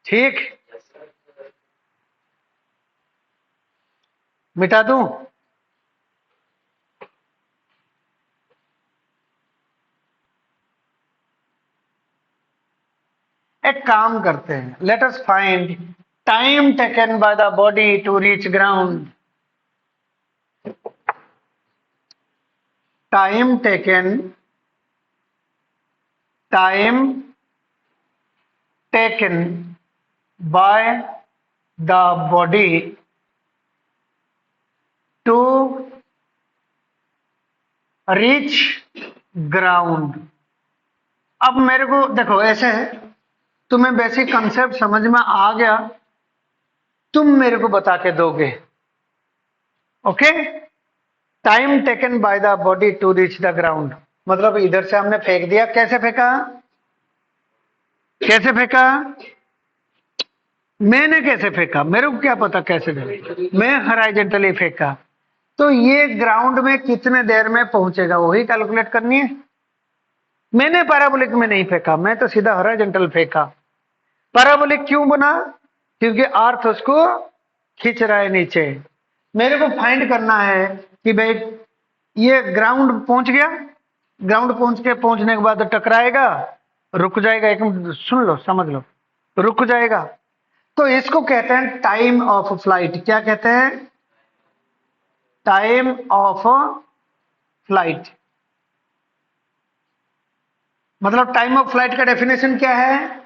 ठीक, मिटा दूं? एक काम करते हैं, let us find time taken by the body to reach ground. Time taken by the body to reach ground। अब मेरे को देखो, ऐसे है, तुम्हें बेसिक कंसेप्ट समझ में आ गया, तुम मेरे को बता के दोगे। Okay, time taken by the body to reach the ground मतलब इधर से हमने फेंक दिया, कैसे फेंका? कैसे फेंका? मैंने कैसे फेंका, मेरे को क्या पता कैसे फेंका, मैं हॉरिजॉन्टली फेंका। तो ये ग्राउंड में कितने देर में पहुंचेगा वही कैलकुलेट करनी है। मैंने पैराबोलिक में नहीं फेंका, मैं तो सीधा हॉरिजॉन्टल फेंका। पैराबोलिक क्यों बना? क्योंकि अर्थ उसको खींच रहा है नीचे। मेरे को फाइंड करना है कि भाई ये ग्राउंड पहुंच गया, ग्राउंड पहुंचने के बाद टकराएगा, रुक जाएगा, एक मिनट सुन लो, समझ लो, रुक जाएगा। तो इसको कहते हैं टाइम ऑफ फ्लाइट। क्या कहते हैं? Time of flight. मतलब टाइम ऑफ फ्लाइट का डेफिनेशन क्या है?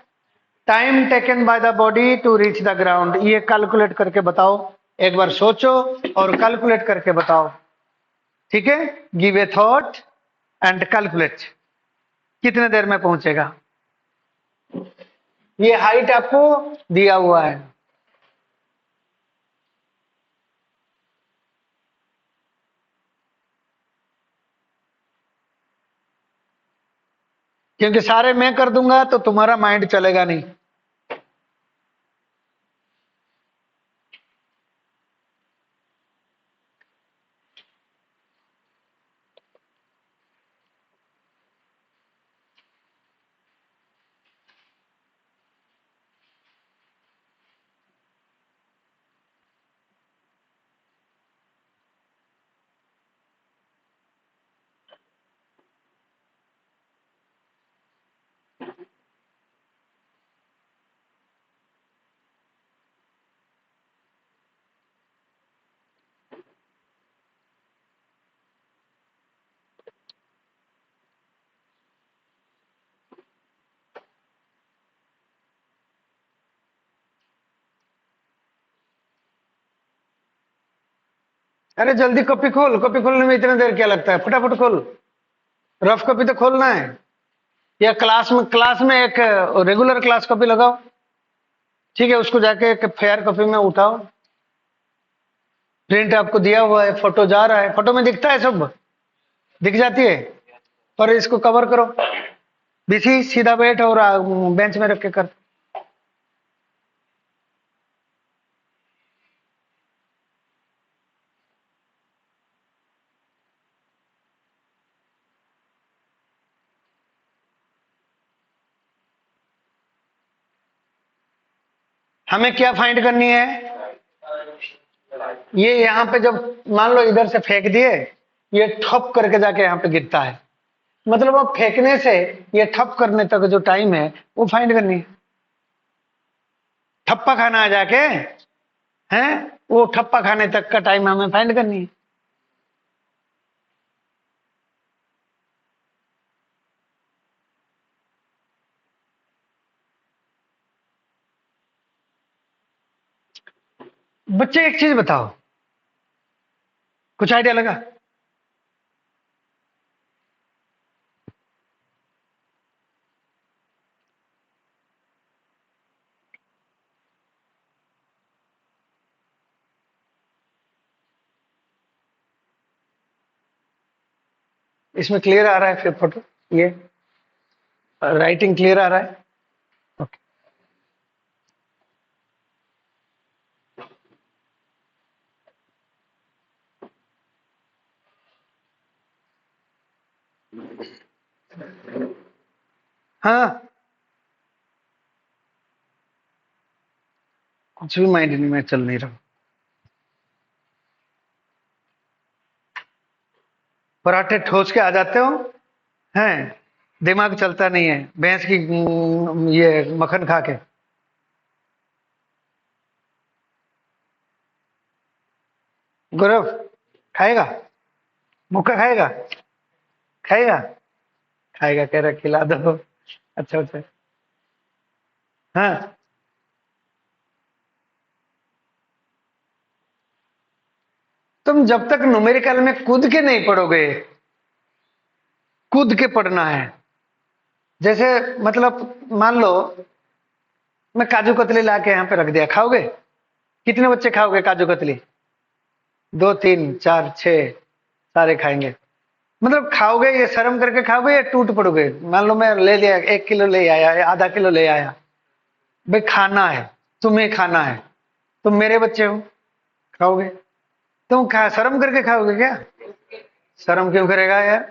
Time taken by the body to reach the ground. ये कैलकुलेट करके बताओ, एक बार सोचो और कैलकुलेट करके बताओ, ठीक है? Give a thought and calculate, कितने देर में पहुंचेगा। ये हाइट आपको दिया हुआ है, क्योंकि सारे मैं कर दूंगा तो तुम्हारा माइंड चलेगा नहीं। अरे जल्दी कॉपी खोल, कॉपी खोलने में इतना देर क्या लगता है, फटाफट खोल। रफ कॉपी तो खोलना है। या क्लास में एक रेगुलर क्लास कॉपी लगाओ, ठीक है, उसको जाके एक फेयर कॉपी में उठाओ। प्रिंट आपको दिया हुआ है, फोटो जा रहा है, फोटो में दिखता है, सब दिख जाती है। और इसको कवर करो, बीसी सीधा बैठ और बेंच में रख के कर। हमें क्या फाइंड करनी है, ये यहाँ पे जब मान लो इधर से फेंक दिए, ये ठप करके जाके यहाँ पे गिरता है, मतलब अब फेंकने से ये ठप करने तक जो टाइम है वो फाइंड करनी है। ठप्पा खाना है जाके, हैं, वो ठप्पा खाने तक का टाइम हमें फाइंड करनी है। बच्चे एक चीज बताओ, कुछ आइडिया लगा? इसमें क्लियर आ रहा है फिर फोटो, ये राइटिंग क्लियर आ रहा है? ओके। हाँ, कुछ भी माइंड नहीं में चल नहीं रहा। पराठे ठोस के आ जाते हो, हैं, दिमाग चलता नहीं है भैंस की ये मक्खन खा के। गौरव खाएगा, मुक्का खाएगा, खाएगा, खाएगा कह रहा, खिला दो। अच्छा अच्छा। हाँ, तुम जब तक न्यूमेरिकल में कूद के नहीं पढ़ोगे, कूद के पढ़ना है। जैसे मतलब मान लो मैं काजू कतली ला के यहाँ पे रख दिया, खाओगे? कितने बच्चे खाओगे काजू कतली? 2 3 4 6, सारे खाएंगे। मतलब खाओगे, ये शर्म करके खाओगे या टूट पड़ोगे? मान लो मैं ले लिया, 1 किलो ले आया या आधा किलो ले आया, भाई खाना है, तुम्हें खाना है, तुम मेरे बच्चे हो, खाओगे? तुम खा शर्म करके खाओगे क्या? शर्म क्यों करेगा यार,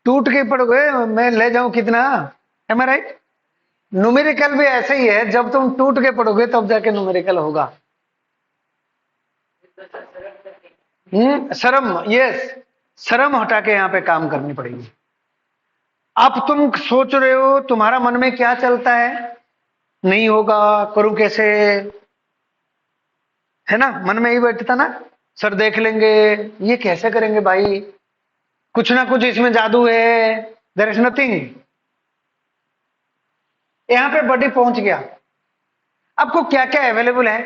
टूट के पड़ोगे, मैं ले जाऊं कितना, एम आई राइट? न्यूमेरिकल भी ऐसे ही है, जब तुम टूट के पड़ोगे तब जाके न्यूमेरिकल होगा। शर्म, यस, शर्म हटा के यहाँ पे काम करनी पड़ेगी। अब तुम सोच रहे हो तुम्हारा मन में क्या चलता है, नहीं होगा, करूं कैसे, है ना, मन में ही बैठता ना, सर देख लेंगे, ये कैसे करेंगे भाई, कुछ ना कुछ इसमें जादू है, देयर इज नथिंग। यहाँ पे बॉडी पहुंच गया, आपको क्या क्या अवेलेबल है?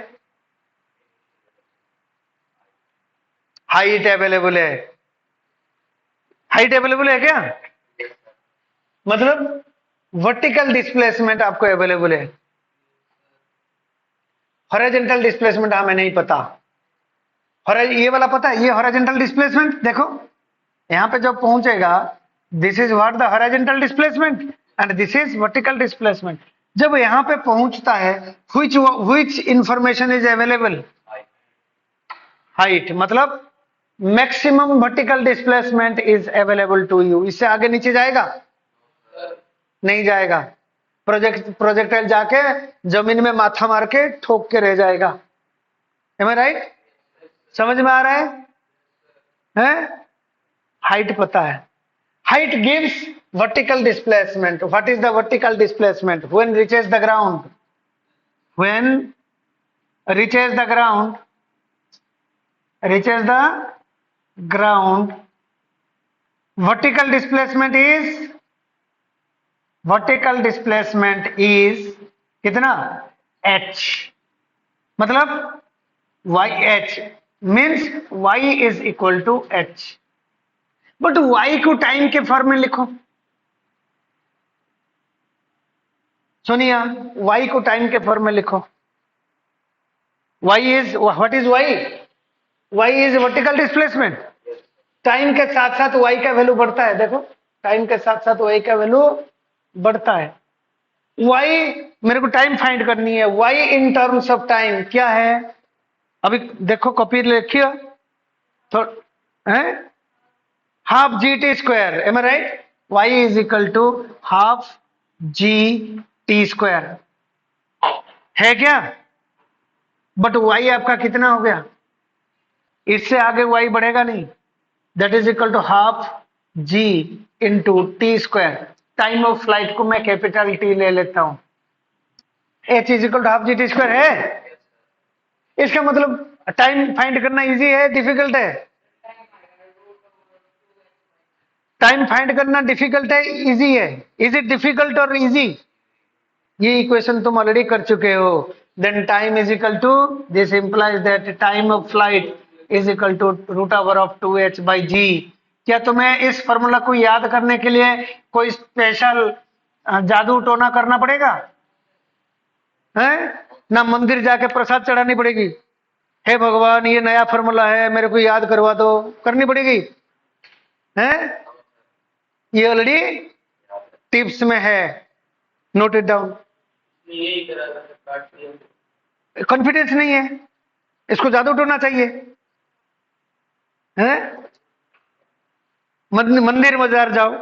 हाइट अवेलेबल है, हाइट अवेलेबल है क्या? मतलब वर्टिकल डिस्प्लेसमेंट आपको अवेलेबल है, हॉरिजॉन्टल डिस्प्लेसमेंट हमें नहीं पता। ये वाला पता है, ये हॉरिजॉन्टल डिस्प्लेसमेंट देखो, यहाँ पे जब पहुंचेगा, this is what the horizontal displacement and this is vertical displacement. जब यहाँ पे पहुंचता है, which information is available? Height, मतलब maximum vertical displacement is available to you. इससे आगे नीचे जाएगा? नहीं जाएगा। प्रोजेक्टाइल जाके जमीन में माथा मार के ठोक के रह जाएगा। M I right? समझ में आ रहा है? हैं? हाइट पता है, height gives vertical displacement. What is the vertical displacement? When reaches the ground, when reaches the ground, reaches the ground, vertical displacement is कितना? h, मतलब YH, means y is equal to h। But y को time के form में लिखो। सुनिए, y को time के form में लिखो। y is what is y? y is vertical displacement. Time के साथ साथ y का वैल्यू बढ़ता है। देखो, टाइम के साथ साथ y का वैल्यू बढ़ता है। y, मेरे को टाइम फाइंड करनी है। y in terms of time क्या है? अभी देखो, कॉपी लिखिए तो है half g t square. Am I right? y is equal to half g t square है क्या? बट y आपका कितना हो गया? इससे आगे y बढ़ेगा नहीं। That is equal to half ji into T square. Time of flight को मैं कैपिटल टी ले लेता हूं। H is equal to half g t square है। इसका मतलब टाइम फाइंड करना इजी है, डिफिकल्ट है? टाइम फाइंड करना डिफिकल्ट है, इजी है? इज इट डिफिकल्ट और इजी? ये इक्वेशन तुम ऑलरेडी कर चुके हो। Then time is equal to, this implies that time of flight is equal to root over of 2h by g. क्या तुम्हें इस फॉर्मूला को याद करने के लिए कोई स्पेशल जादू टोना करना पड़ेगा? है ना? मंदिर जाके प्रसाद चढ़ानी पड़ेगी? हे भगवान, ये नया फॉर्मूला है, मेरे को याद करवा दो, करनी पड़ेगी? है? ये ऑलरेडी टिप्स में है, नोट इट डाउन। यही करा था, काट दिया। कॉन्फिडेंस नहीं है, इसको जादू टोना चाहिए। है? मंदिर बाजार जाओ,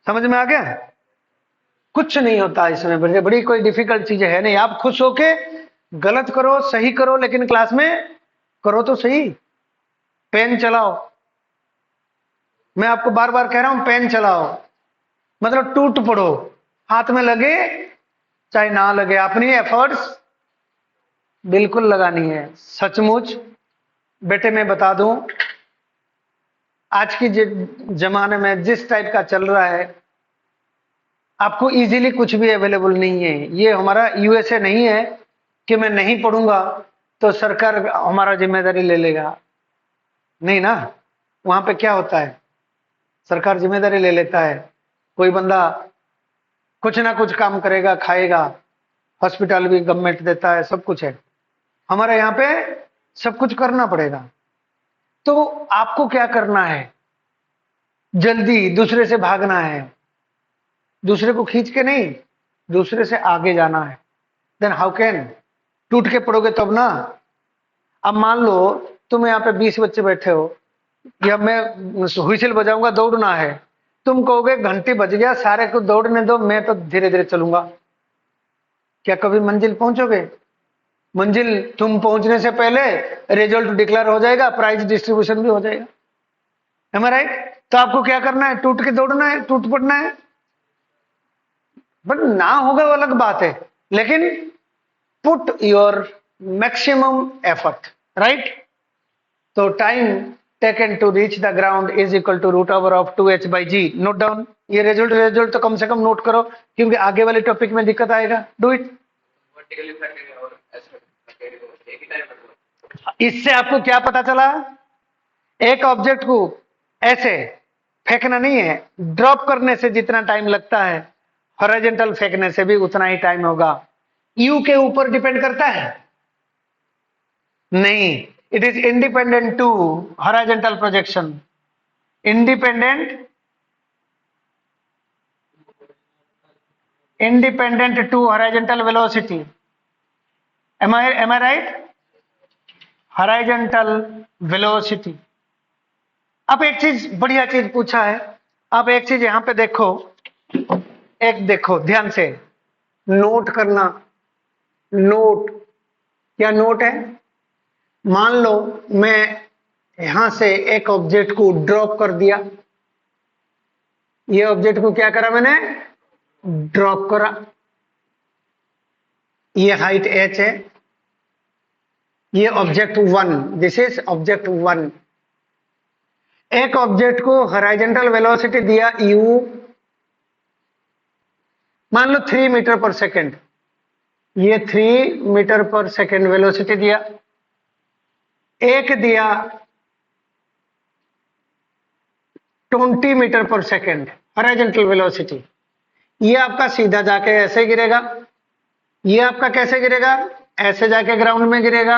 समझ में आ गया? कुछ नहीं होता इसमें, बड़ी कोई डिफिकल्ट चीज है नहीं। आप खुश होके गलत करो, सही करो, लेकिन क्लास में करो तो सही। पेन चलाओ, मैं आपको बार बार कह रहा हूं, पेन चलाओ मतलब टूट पड़ो, हाथ में लगे चाहे ना लगे, अपनी एफर्ट्स बिल्कुल लगानी है। सचमुच बेटे मैं बता दूं, आज की जमाने में जिस टाइप का चल रहा है, आपको इजीली कुछ भी अवेलेबल नहीं है। ये हमारा यूएसए नहीं है कि मैं नहीं पढ़ूंगा तो सरकार हमारा जिम्मेदारी ले लेगा। नहीं ना, वहां पे क्या होता है, सरकार जिम्मेदारी ले लेता है। कोई बंदा कुछ ना कुछ काम करेगा, खाएगा, हॉस्पिटल भी गवर्नमेंट देता है, सब कुछ है। हमारे यहाँ पे सब कुछ करना पड़ेगा। तो आपको क्या करना है? जल्दी दूसरे से भागना है, दूसरे को खींच के नहीं, दूसरे से आगे जाना है। Then how can? टूट के पड़ोगे तब ना। अब मान लो तुम यहाँ पे 20 बच्चे बैठे हो, या मैं हुइसल बजाऊंगा, दौड़ना है, तुम कहोगे घंटी बज गया, सारे को दौड़ने दो, मैं तो धीरे धीरे चलूंगा। क्या कभी मंजिल पहुंचोगे? मंजिल तुम पहुंचने से पहले रिजल्ट डिक्लेयर हो जाएगा, प्राइज डिस्ट्रीब्यूशन भी हो जाएगा। M I right? तो आपको क्या करना है? टूट के दौड़ना है, टूट पड़ना है। बट ना होगा वो अलग बात है, लेकिन put your maximum effort, right? तो time taken to reach the ground is equal to root over of 2h by g. Note down, ये रिजल्ट तो कम से कम नोट करो, क्योंकि आगे वाले टॉपिक में दिक्कत आएगा। Do it. वर्टिकली फ्लैटेड और ऐसे फ्लैटेड को एक ही टाइम पर। इससे आपको क्या पता चला? एक ऑब्जेक्ट को ऐसे फेंकना नहीं है, ड्रॉप करने से जितना टाइम लगता है, हॉरिजॉन्टल फेंकने से भी उतना ही टाइम होगा। यू के ऊपर डिपेंड करता है? नहीं, it is independent to horizontal projection, independent to horizontal velocity. Am I right? Horizontal velocity. अब एक चीज, बढ़िया चीज पूछा है। अब एक चीज यहां पे देखो, एक देखो ध्यान से, नोट करना। नोट, क्या नोट है? मान लो मैं यहां से एक ऑब्जेक्ट को ड्रॉप कर दिया। ये ऑब्जेक्ट को क्या करा मैंने? ड्रॉप करा। ये हाइट h है, ये ऑब्जेक्ट 1, दिस इज ऑब्जेक्ट 1। एक ऑब्जेक्ट को हॉरिजॉन्टल वेलोसिटी दिया u, मान लो 3 मीटर पर सेकेंड। ये 3 मीटर पर सेकेंड वेलोसिटी दिया। एक दिया 20 मीटर पर सेकेंड हॉरिजॉन्टल वेलोसिटी, ये आपका सीधा जाके ऐसे गिरेगा, ये आपका कैसे गिरेगा, ऐसे जाके ग्राउंड में गिरेगा,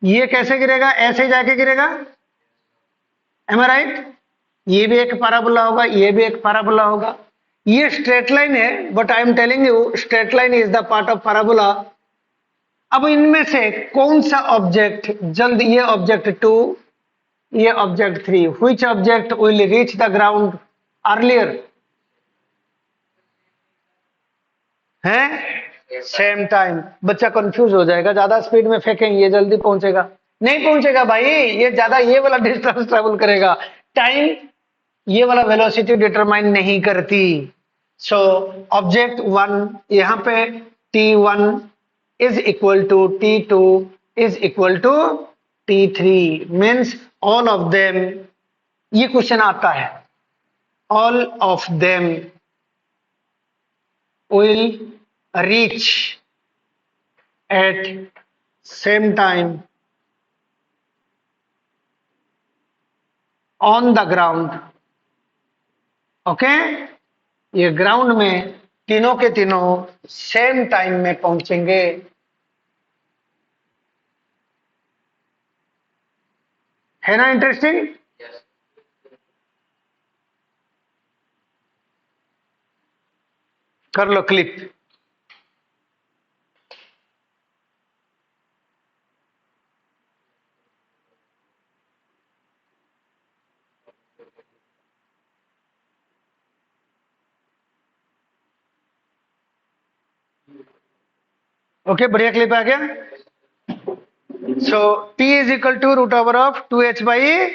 ये कैसे गिरेगा, ऐसे जाके गिरेगा, एम आई राइट। ये भी एक पैराबोला होगा, ये भी एक पैराबोला होगा। ये स्ट्रेट लाइन है, but I am telling you straight line is the part of parabola. अब इनमें से कौन सा ऑब्जेक्ट जल्द, ये ऑब्जेक्ट 2, ये object 3, which object will reach the ground earlier, है सेम टाइम। बच्चा कंफ्यूज हो जाएगा, ज्यादा स्पीड में फेंकेंगे ये जल्दी पहुंचेगा, नहीं पहुंचेगा भाई, ये ज्यादा ये वाला डिस्टेंस ट्रेवल करेगा। टाइम ये वाला वेलोसिटी डिटरमाइन नहीं करती। सो ऑब्जेक्ट 1 यहां पे t1 is equal to t2 is equal to t3 means all of them, ये क्वेश्चन आता है, all of them will reach at same time on the ground। Okay, ये ग्राउंड में तीनों के तीनों सेम टाइम में पहुंचेंगे। है ना इंटरेस्टिंग? Yes. कर लो क्लिक। ओके, बढ़िया क्लिप आ गया। So T is equal to root over of 2h by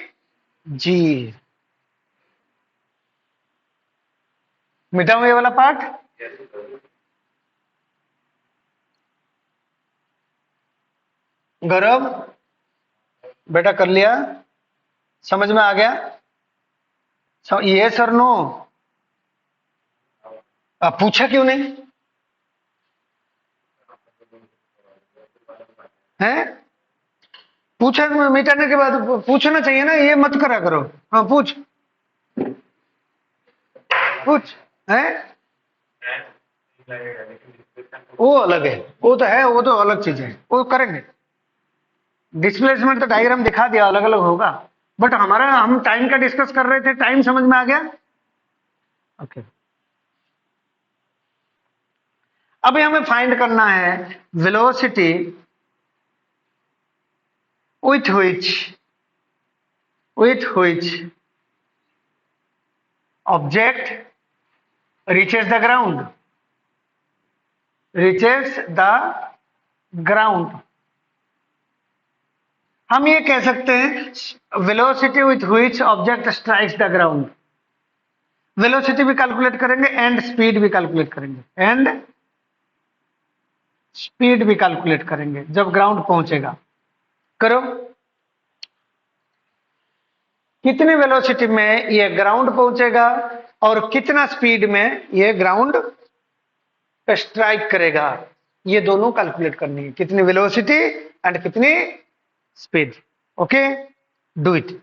g. मिटाऊं ये वाला पार्ट। Yes. गौरव बेटा कर लिया, समझ में आ गया? ये सर नो, आप पूछा क्यों नहीं है? पूछा मिटाने के बाद पूछना चाहिए ना, ये मत करा करो। हाँ पूछ पूछ है, वो अलग है, वो तो है, वो तो अलग चीज है, वो करेंगे। डिस्प्लेसमेंट तो डायग्राम दिखा दिया, अलग अलग होगा, बट हमारा हम टाइम का डिस्कस कर रहे थे, टाइम समझ में आ गया? ओके, अभी हमें फाइंड करना है velocity with which object reaches the ground, reaches the ground। हम ये कह सकते हैं velocity with which object strikes the ground. Velocity भी कैलकुलेट करेंगे एंड स्पीड भी कैलकुलेट करेंगे, एंड स्पीड भी कैलकुलेट करेंगे जब ग्राउंड पहुंचेगा। करो, कितनी वेलोसिटी में ये ग्राउंड पहुंचेगा और कितना स्पीड में ये ग्राउंड स्ट्राइक करेगा, ये दोनों कैलकुलेट करनी है, कितनी वेलोसिटी एंड कितनी स्पीड। Okay, do it.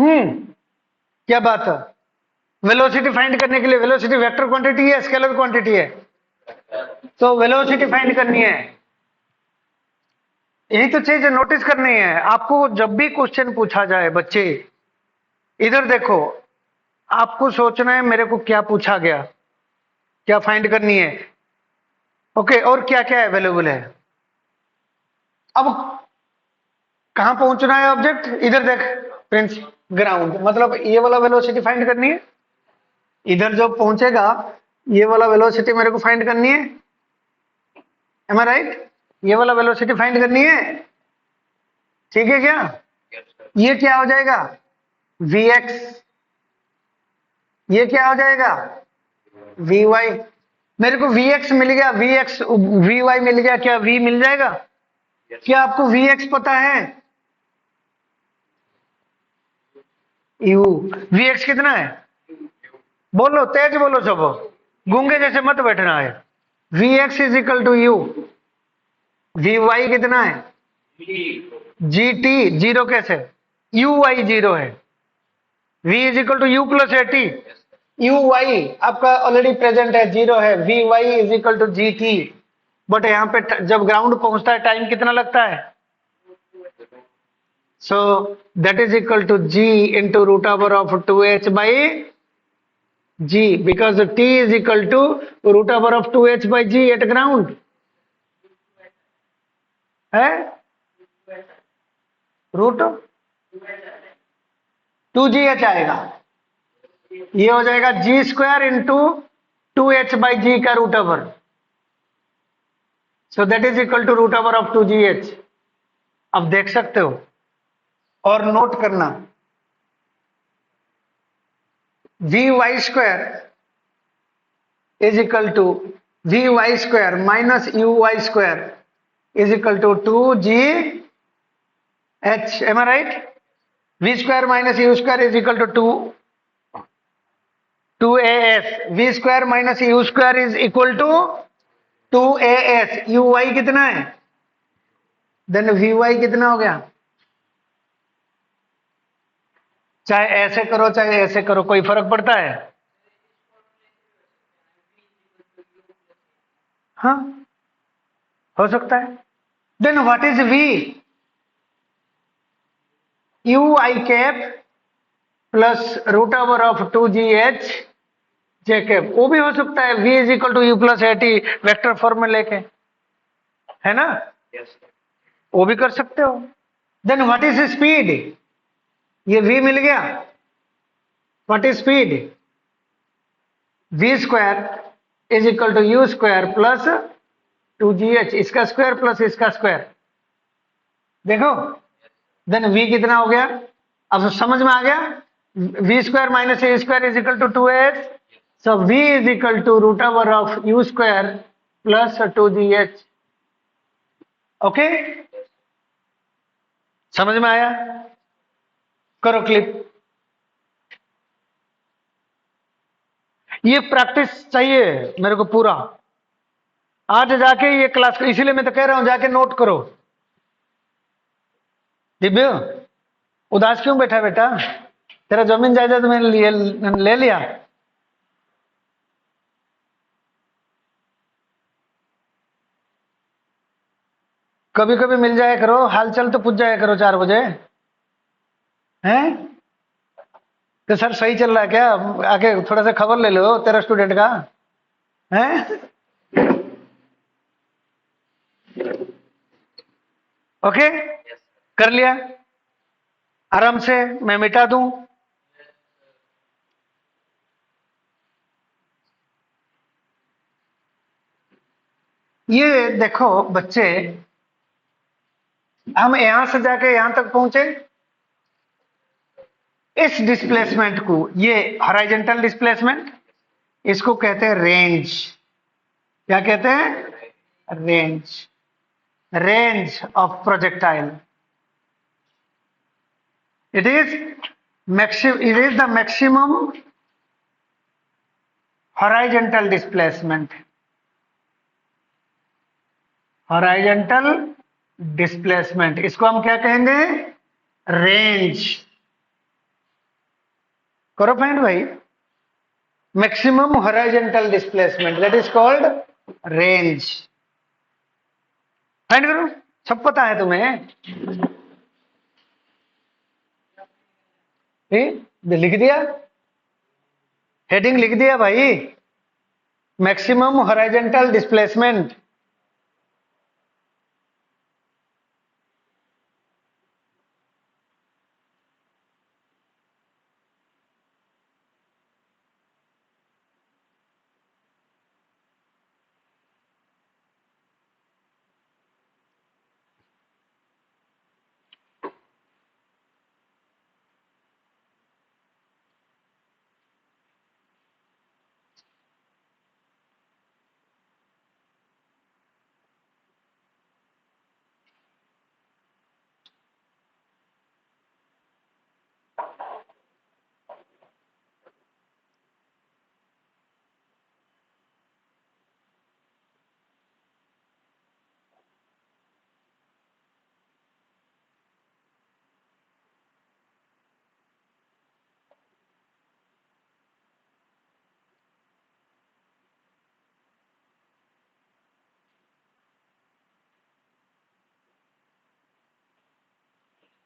क्या बात है? वेलोसिटी फाइंड करने के लिए वेलोसिटी वेक्टर क्वांटिटी है, स्केलर क्वांटिटी है? तो वेलोसिटी फाइंड करनी है। यही तो चीज नोटिस करनी है आपको। जब भी क्वेश्चन पूछा जाए बच्चे, इधर देखो, आपको सोचना है मेरे को क्या पूछा गया, क्या फाइंड करनी है, ओके, और क्या क्या अवेलेबल है। अब कहां पहुंचना है ऑब्जेक्ट, इधर देख प्रिंस, ग्राउंड, मतलब ये वाला वेलोसिटी फाइंड करनी है। इधर जो पहुंचेगा ये वाला वेलोसिटी मेरे को फाइंड करनी है, एम आई राइट? ये वाला वेलोसिटी फाइंड करनी है, ठीक है क्या? ये क्या हो जाएगा, vx, ये क्या हो जाएगा, vy। मेरे को vx मिल गया, vx vy मिल गया, क्या v मिल जाएगा? क्या आपको vx पता है? u, vx कितना है? बोलो, तेज बोलो सब, गूंगे जैसे मत बैठना है। vx is equal to u, vy कितना है? gt, जीरो कैसे? uy जीरो है, v is equal to u plus a t. uy आपका ऑलरेडी प्रेजेंट है, जीरो है, vy is equal to gt। But यहाँ पे जब ग्राउंड पहुंचता है टाइम कितना लगता है? So that is equal to g into root over of 2h by g, because t is equal to root over of 2h by g at ground है, root 2gh आएगा। ये हो जाएगा g square into 2h by g का root over, so that is equal to root over of 2gh। अब देख सकते हो, और नोट करना, v y square is equal to v y square minus u y square is equal to 2gh, am I right? V square minus u square is equal to 2as, v square minus u square is equal to 2as। U y कितना है, then we Y कितना हो गया? चाहे ऐसे करो चाहे ऐसे करो, कोई फर्क पड़ता है? हाँ, हो सकता है। Then what is v, u i cap plus root over of 2gh j cap, वो भी हो सकता है, v is equal to u plus a t vector form में लेके, है ना? वो भी कर सकते हो। देन व्हाट इज स्पीड, ये v मिल गया, what is speed, v square is equal to u square plus 2gh, इसका स्क्वायर प्लस इसका स्क्वायर, देखो। देन v कितना हो गया, अब समझ में आ गया? v square minus a square is equal to 2as, so v is equal to root over of u square plus 2gh। Okay, समझ में आया? करो क्लिक। ये प्रैक्टिस चाहिए मेरे को पूरा, आज जाके ये क्लास, इसीलिए मैं तो कह रहा हूं जाके नोट करो। दिव्य, उदास क्यों बैठा बेटा? तेरा जमीन जायदाद मैंने ले लिया? कभी कभी मिल जाया करो, हालचाल तो पूछ जाया करो 4 बजे, हैं? तो सर सही चल रहा है क्या, आके थोड़ा सा खबर ले लो तेरा स्टूडेंट का, हैं? ओके, कर लिया आराम से, मैं मिटा दूं। ये देखो बच्चे, हम यहां से जाके यहां तक पहुंचे, इस डिस्प्लेसमेंट को, ये हॉरिजॉन्टल डिस्प्लेसमेंट, इसको कहते हैं रेंज। क्या कहते हैं? Range, range of projectile. It is it is the maximum horizontal displacement, horizontal displacement, इसको हम क्या कहेंगे? रेंज। करो फाइंड भाई। Maximum horizontal displacement that is called range. Find करो, सब पता है तुम्हें। लिख दिया, हेडिंग लिख दिया भाई, maximum horizontal displacement.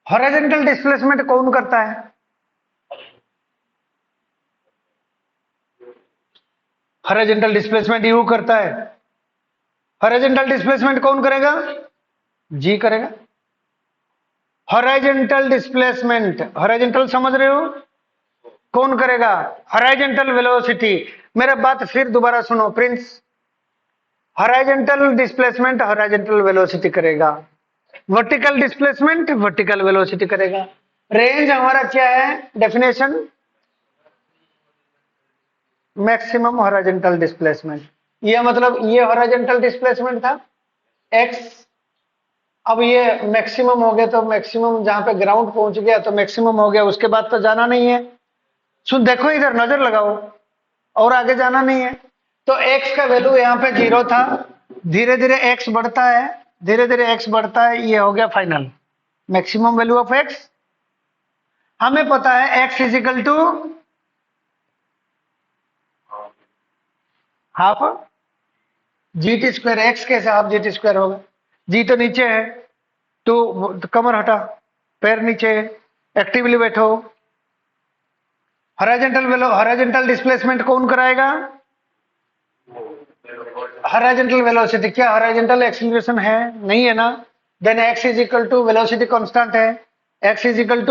Horizontal displacement कौन करता है? हॉरिजॉन्टल डिस्प्लेसमेंट यू करता है। हॉरिजॉन्टल डिस्प्लेसमेंट कौन करेगा? जी करेगा। हॉरिजॉन्टल डिस्प्लेसमेंट, हॉरिजॉन्टल समझ रहे हो, कौन करेगा? Horizontal velocity. मेरा बात फिर दोबारा सुनो Prince, horizontal displacement horizontal velocity करेगा, वर्टिकल डिस्प्लेसमेंट वर्टिकल वेलोसिटी करेगा। रेंज हमारा क्या है डेफिनेशन? Maximum horizontal displacement. ये मतलब ये हॉरिजॉन्टल डिस्प्लेसमेंट था एक्स, अब ये मैक्सिमम हो गया, तो मैक्सिमम जहां पे ग्राउंड पहुंच गया तो मैक्सिमम हो गया, उसके बाद तो जाना नहीं है। सुन देखो इधर नजर लगाओ, और आगे जाना नहीं है। तो एक्स का वैल्यू यहाँ पे 0 था, धीरे धीरे एक्स बढ़ता है, धीरे धीरे एक्स बढ़ता है, ये हो गया final maximum value of x. हमें पता है x is equal to half g t square. X कैसे हाफ जी टी स्क्वायर होगा? जी तो नीचे है, तो कमर हटा, पैर नीचे, एक्टिवली बैठो। हॉरिजॉन्टल डिस्प्लेसमेंट कौन कराएगा? Horizontal velocity. क्या हॉरिजॉन्टल एक्सीलरेशन है? नहीं है ना। Then x is equal to velocity constant है, x is equal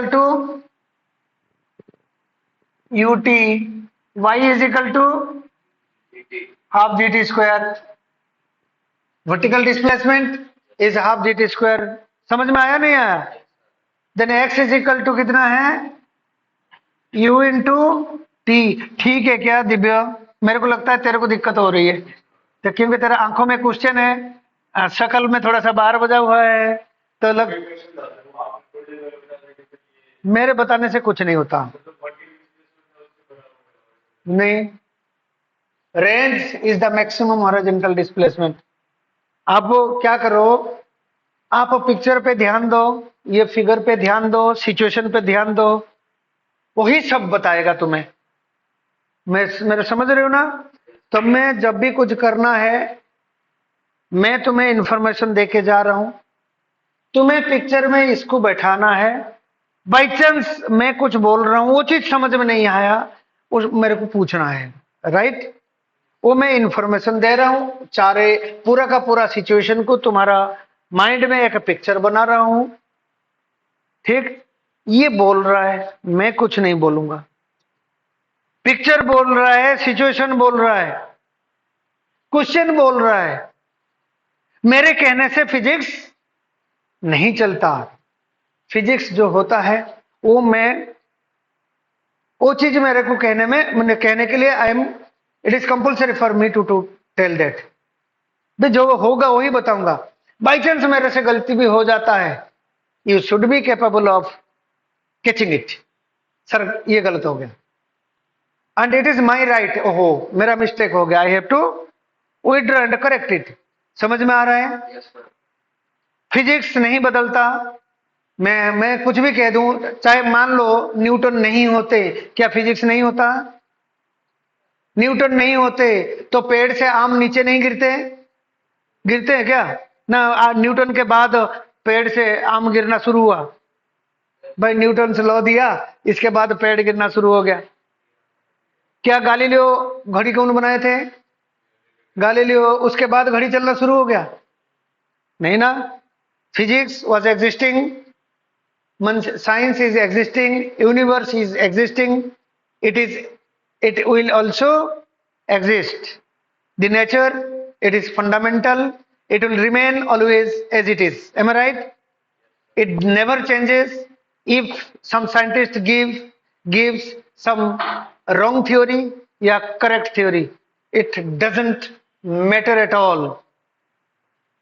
to u t, y is equal to half g t square. Vertical displacement is half g t square. समझ में आया नहीं आया? Then x is equal to कितना है? U into t. ठीक है क्या दिव्या? मेरे को लगता है तेरे को दिक्कत हो रही है, तो क्योंकि तेरे आंखों में क्वेश्चन है, शक्ल में थोड़ा सा बाहर बजा हुआ है, तो मेरे बताने से कुछ नहीं होता। नहीं, range is the maximum horizontal displacement. आप क्या करो, आप पिक्चर पे ध्यान दो, ये फिगर पे ध्यान दो, सिचुएशन पे ध्यान दो, वही सब बताएगा तुम्हें। मेरे समझ रहे हो ना? तो मैं जब भी कुछ करना है, मैं तुम्हें इंफॉर्मेशन देके जा रहा हूं, तुम्हें पिक्चर में इसको बैठाना है। बाई चांस मैं कुछ बोल रहा हूं, वो चीज समझ में नहीं आया, उस मेरे को पूछना है, राइट? वो मैं इंफॉर्मेशन दे रहा हूं, चारे पूरा का पूरा सिचुएशन को तुम्हारा माइंड में एक पिक्चर बना रहा हूं, ठीक? ये बोल रहा है, मैं कुछ नहीं बोलूंगा। पिक्चर बोल रहा है, सिचुएशन बोल रहा है, क्वेश्चन बोल रहा है, मेरे कहने से फिजिक्स नहीं चलता। फिजिक्स जो होता है वो वो चीज मेरे को मैंने कहने के लिए it is compulsory for me to tell that. जो होगा वही बताऊंगा। बाई चांस मेरे से गलती भी हो जाता है, you should be capable of catching it. Sir ये गलत हो गया, and it is my right, ओहो मेरा मिस्टेक हो गया, I have to withdraw and correct it. समझ में आ रहा है? Yes, sir. फिजिक्स नहीं बदलता, मैं कुछ भी कह दूं, चाहे मान लो न्यूटन नहीं होते, क्या फिजिक्स नहीं होता? न्यूटन नहीं होते तो पेड़ से आम नीचे नहीं गिरते? गिरते हैं क्या? ना न्यूटन के बाद पेड़ से आम गिरना शुरू हुआ? भाई न्यूटन से लॉ दिया, इसके बाद पेड़ गिरना शुरू हो गया। क्या गालीलियो घड़ी कौन बनाए थे? गालीलियो। उसके बाद घड़ी चलना शुरू हो गया? नहीं ना। Physics was existing, science is existing, universe is existing, it will also exist. The nature, it is fundamental, it will remain always as it is. Am I right? It never changes. If some scientist gives some wrong theory या correct theory, it doesn't matter at all.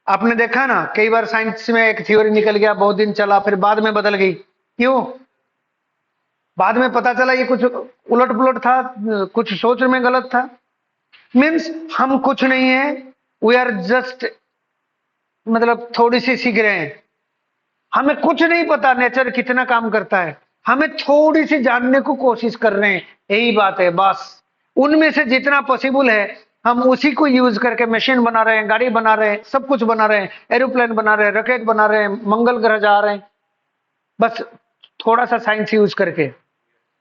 आपने देखा ना, कई बार science में एक theory निकल गया, बहुत दिन चला, फिर बाद में बदल गई। क्यों? बाद में पता चला ये कुछ उलट पुलट था, कुछ सोच में गलत था। मीन्स हम कुछ नहीं है, वी आर जस्ट मतलब थोड़ी सी सीख रहे हैं। हमें कुछ नहीं पता नेचर कितना काम करता है, हमें थोड़ी सी जानने को कोशिश कर रहे हैं, यही बात है बस। उनमें से जितना पॉसिबल है हम उसी को यूज करके मशीन बना रहे हैं, गाड़ी बना रहे हैं, सब कुछ बना रहे हैं, एरोप्लेन बना रहे हैं, रॉकेट बना रहे हैं, मंगल ग्रह जा रहे हैं, बस थोड़ा सा साइंस यूज करके।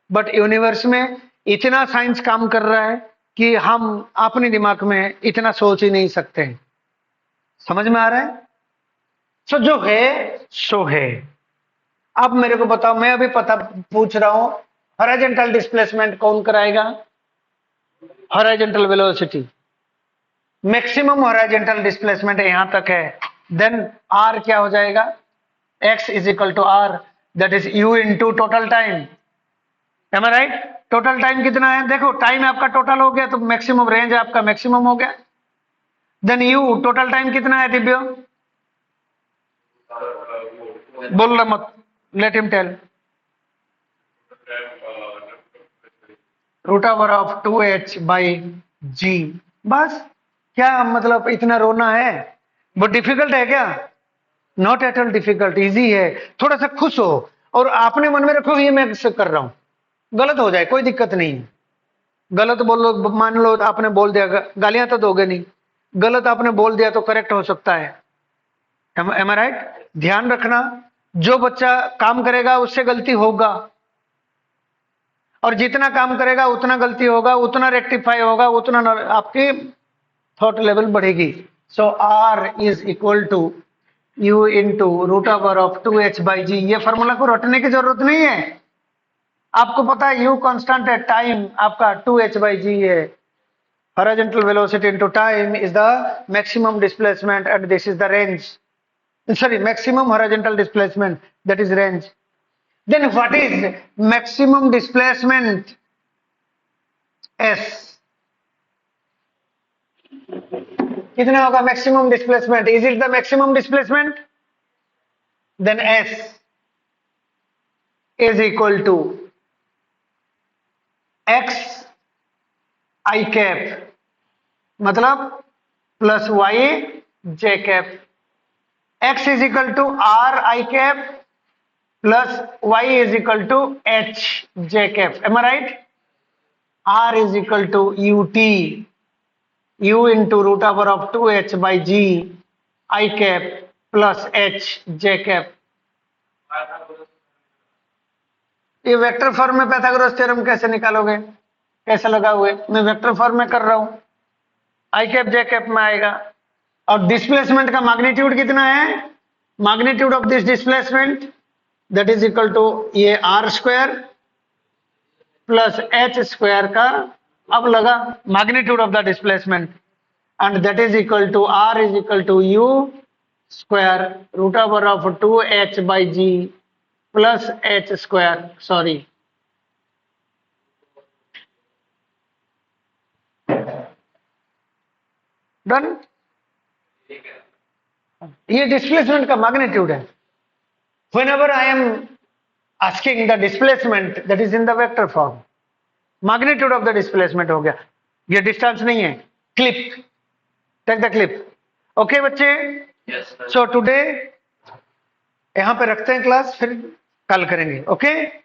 बट यूनिवर्स में इतना साइंस काम कर रहा है कि हम अपने दिमाग में इतना सोच ही नहीं सकते हैं। समझ में आ रहा है? सो जो है सो है। अब मेरे को बताओ, मैं अभी पता पूछ रहा हूं, हॉरिजॉन्टल डिस्प्लेसमेंट कौन कराएगा? Horizontal velocity, maximum horizontal displacement यहां तक है, देन आर क्या हो जाएगा? x is equal to r, that is u into total time. Am I right? Total time कितना है? देखो टाइम आपका टोटल हो गया तो मैक्सिमम रेंज आपका मैक्सिमम हो गया। देन u टोटल टाइम कितना है दिव्यो? बोल रहा मत, let him tell. Root over of 2h by g. बस, क्या मतलब इतना रोना है? वो डिफिकल्ट है क्या? Not at all difficult, easy है। थोड़ा सा खुश हो और आपने मन में रखो ये मैं कर रहा हूं, गलत हो जाए कोई दिक्कत नहीं है। गलत बोलो, मान लो आपने बोल दिया, गालियां तो दोगे नहीं, गलत आपने बोल दिया तो करेक्ट हो सकता है। Am I right? ध्यान रखना, जो बच्चा काम करेगा उससे गलती होगा, और जितना काम करेगा उतना गलती होगा, उतना रेक्टिफाई होगा, उतना आपकी थॉट लेवल बढ़ेगी। So r is equal to u into root over of 2h by g. ये फॉर्मूला को रटने की जरूरत नहीं है, आपको पता है यू कांस्टेंट है, टाइम आपका 2h बाई जी है। Horizontal velocity into time is the maximum displacement and this is the range, sorry maximum horizontal displacement, that is range. Then what is maximum displacement? s। कितना होगा maximum displacement? Is it the maximum displacement? Then s is equal to x i cap, मतलब plus y j cap. x is equal to r i cap plus y is equal to h j cap. Am I right? r is equal to ut, u into root over of 2h by g I cap plus h j cap। ये vector form में Pythagoras theorem कैसे निकालोगे? कैसे लगाओगे? मैं vector form में कर रहा हूं, I cap j cap में आएगा। और डिस्प्लेसमेंट का मैग्नीट्यूड कितना है? Magnitude of this displacement that is equal to ये r square plus h square का, अब लगा magnitude of the displacement, and that is equal to r is equal to u square root over of 2h by g plus h square, sorry done. ये displacement का magnitude है। Whenever I am asking the displacement that is in the vector form, magnitude of the displacement हो गया। ये distance नहीं है, clip, take the clip. Okay बच्चे? Yes, sir. So today यहाँ पे रखते हैं क्लास, फिर कल करेंगे। ओके।